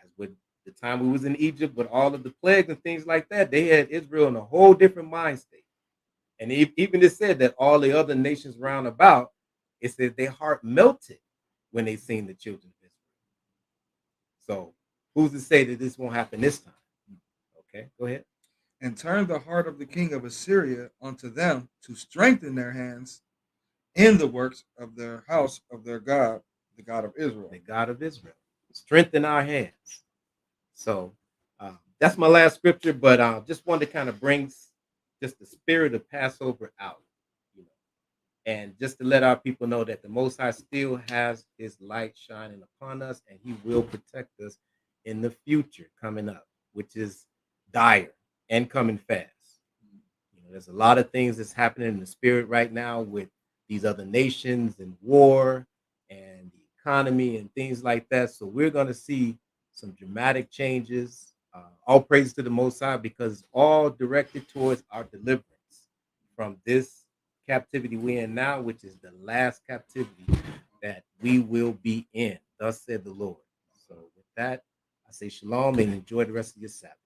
as with the time we was in Egypt with all of the plagues and things like that, they had Israel in a whole different mind state. And even it said that all the other nations round about, it said their heart melted when they seen the children of Israel. So who's to say that this won't happen this time? Okay, go ahead. and turn the heart of the king of Assyria unto them to strengthen their hands in the works of their house of their God, the God of Israel. The God of Israel. Strengthen our hands. So that's my last scripture, but just wanted to kind of bring just the spirit of Passover out, you know, and just to let our people know that the Most High still has His light shining upon us, and He will protect us in the future coming up, which is dire and coming fast. You know, there's a lot of things that's happening in the spirit right now with these other nations and war and the economy and things like that. So we're going to see some dramatic changes. All praise to the Most High, because all directed towards our deliverance from this captivity we're in now, which is the last captivity that we will be in. Thus said the Lord. So with that, I say shalom and enjoy the rest of your Sabbath.